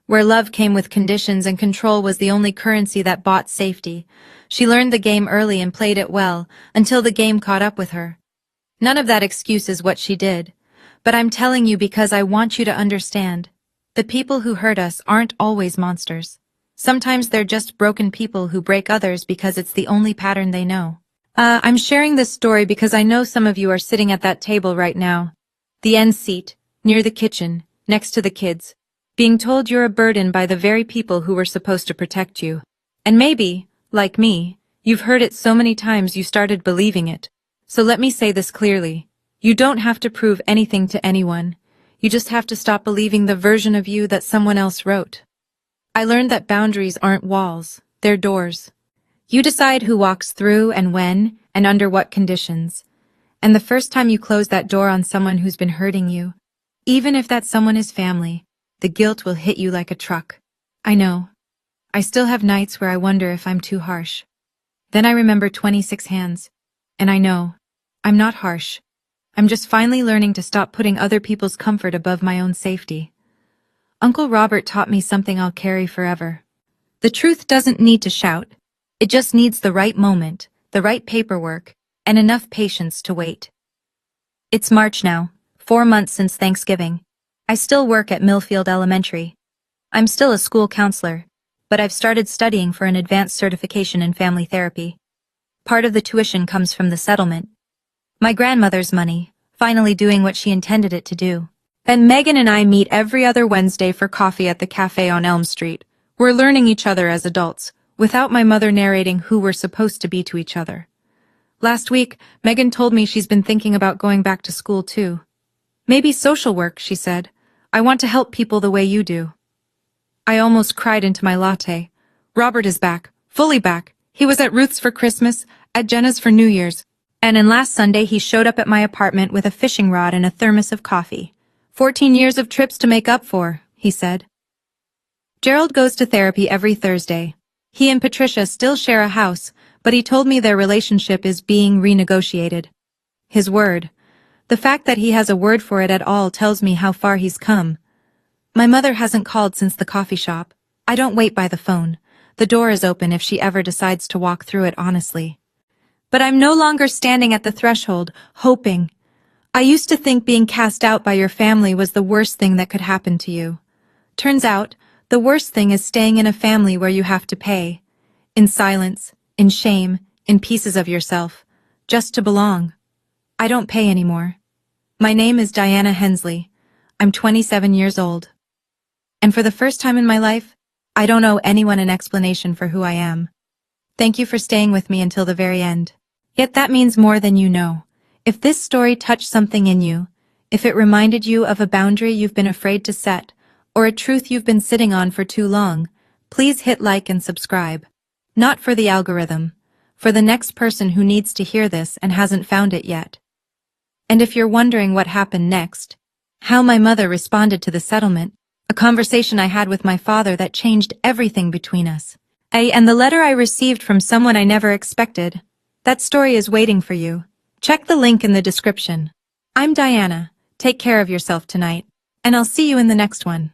where love came with conditions and control was the only currency that bought safety. She learned the game early and played it well, until the game caught up with her. None of that excuses what she did. But I'm telling you because I want you to understand. The people who hurt us aren't always monsters. Sometimes they're just broken people who break others because it's the only pattern they know. I'm sharing this story because I know some of you are sitting at that table right now. The end seat, near the kitchen, next to the kids, being told you're a burden by the very people who were supposed to protect you. And maybe, like me, you've heard it so many times you started believing it. So let me say this clearly. You don't have to prove anything to anyone. You just have to stop believing the version of you that someone else wrote. I learned that boundaries aren't walls, they're doors. You decide who walks through and when, and under what conditions. And the first time you close that door on someone who's been hurting you, even if that someone is family, the guilt will hit you like a truck. I know. I still have nights where I wonder if I'm too harsh. Then I remember 26 hands. And I know. I'm not harsh. I'm just finally learning to stop putting other people's comfort above my own safety. Uncle Robert taught me something I'll carry forever. The truth doesn't need to shout. It just needs the right moment, the right paperwork, and enough patience to wait. It's March now, 4 months since Thanksgiving. I still work at Millfield Elementary. I'm still a school counselor. but I've started studying for an advanced certification in family therapy. Part of the tuition comes from the settlement. My grandmother's money, finally doing what she intended it to do. And Megan and I meet every other Wednesday for coffee at the cafe on Elm Street. We're learning each other as adults, without my mother narrating who we're supposed to be to each other. Last week, Megan told me she's been thinking about going back to school too. Maybe social work, she said. I want to help people the way you do. I almost cried into my latte. Robert is back, fully back. He was at Ruth's for Christmas, at Jenna's for New Year's, and then last Sunday he showed up at my apartment with a fishing rod and a thermos of coffee. 14 years of trips to make up for, he said. Gerald goes to therapy every Thursday. He and Patricia still share a house, but he told me their relationship is being renegotiated. His word. The fact that he has a word for it at all tells me how far he's come. My mother hasn't called since the coffee shop. I don't wait by the phone. The door is open if she ever decides to walk through it honestly. But I'm no longer standing at the threshold, hoping. I used to think being cast out by your family was the worst thing that could happen to you. Turns out, the worst thing is staying in a family where you have to pay. In silence, in shame, in pieces of yourself, just to belong. I don't pay anymore. My name is Diana Hensley. I'm 27 years old. And for the first time in my life, I don't owe anyone an explanation for who I am. Thank you for staying with me until the very end. Yet that means more than you know. If this story touched something in you, if it reminded you of a boundary you've been afraid to set, or a truth you've been sitting on for too long, please hit like and subscribe. Not for the algorithm, for the next person who needs to hear this and hasn't found it yet. And if you're wondering what happened next, how my mother responded to the settlement, a conversation I had with my father that changed everything between us, and the letter I received from someone I never expected, that story is waiting for you. Check the link in the description. I'm Diana. Take care of yourself tonight, and I'll see you in the next one.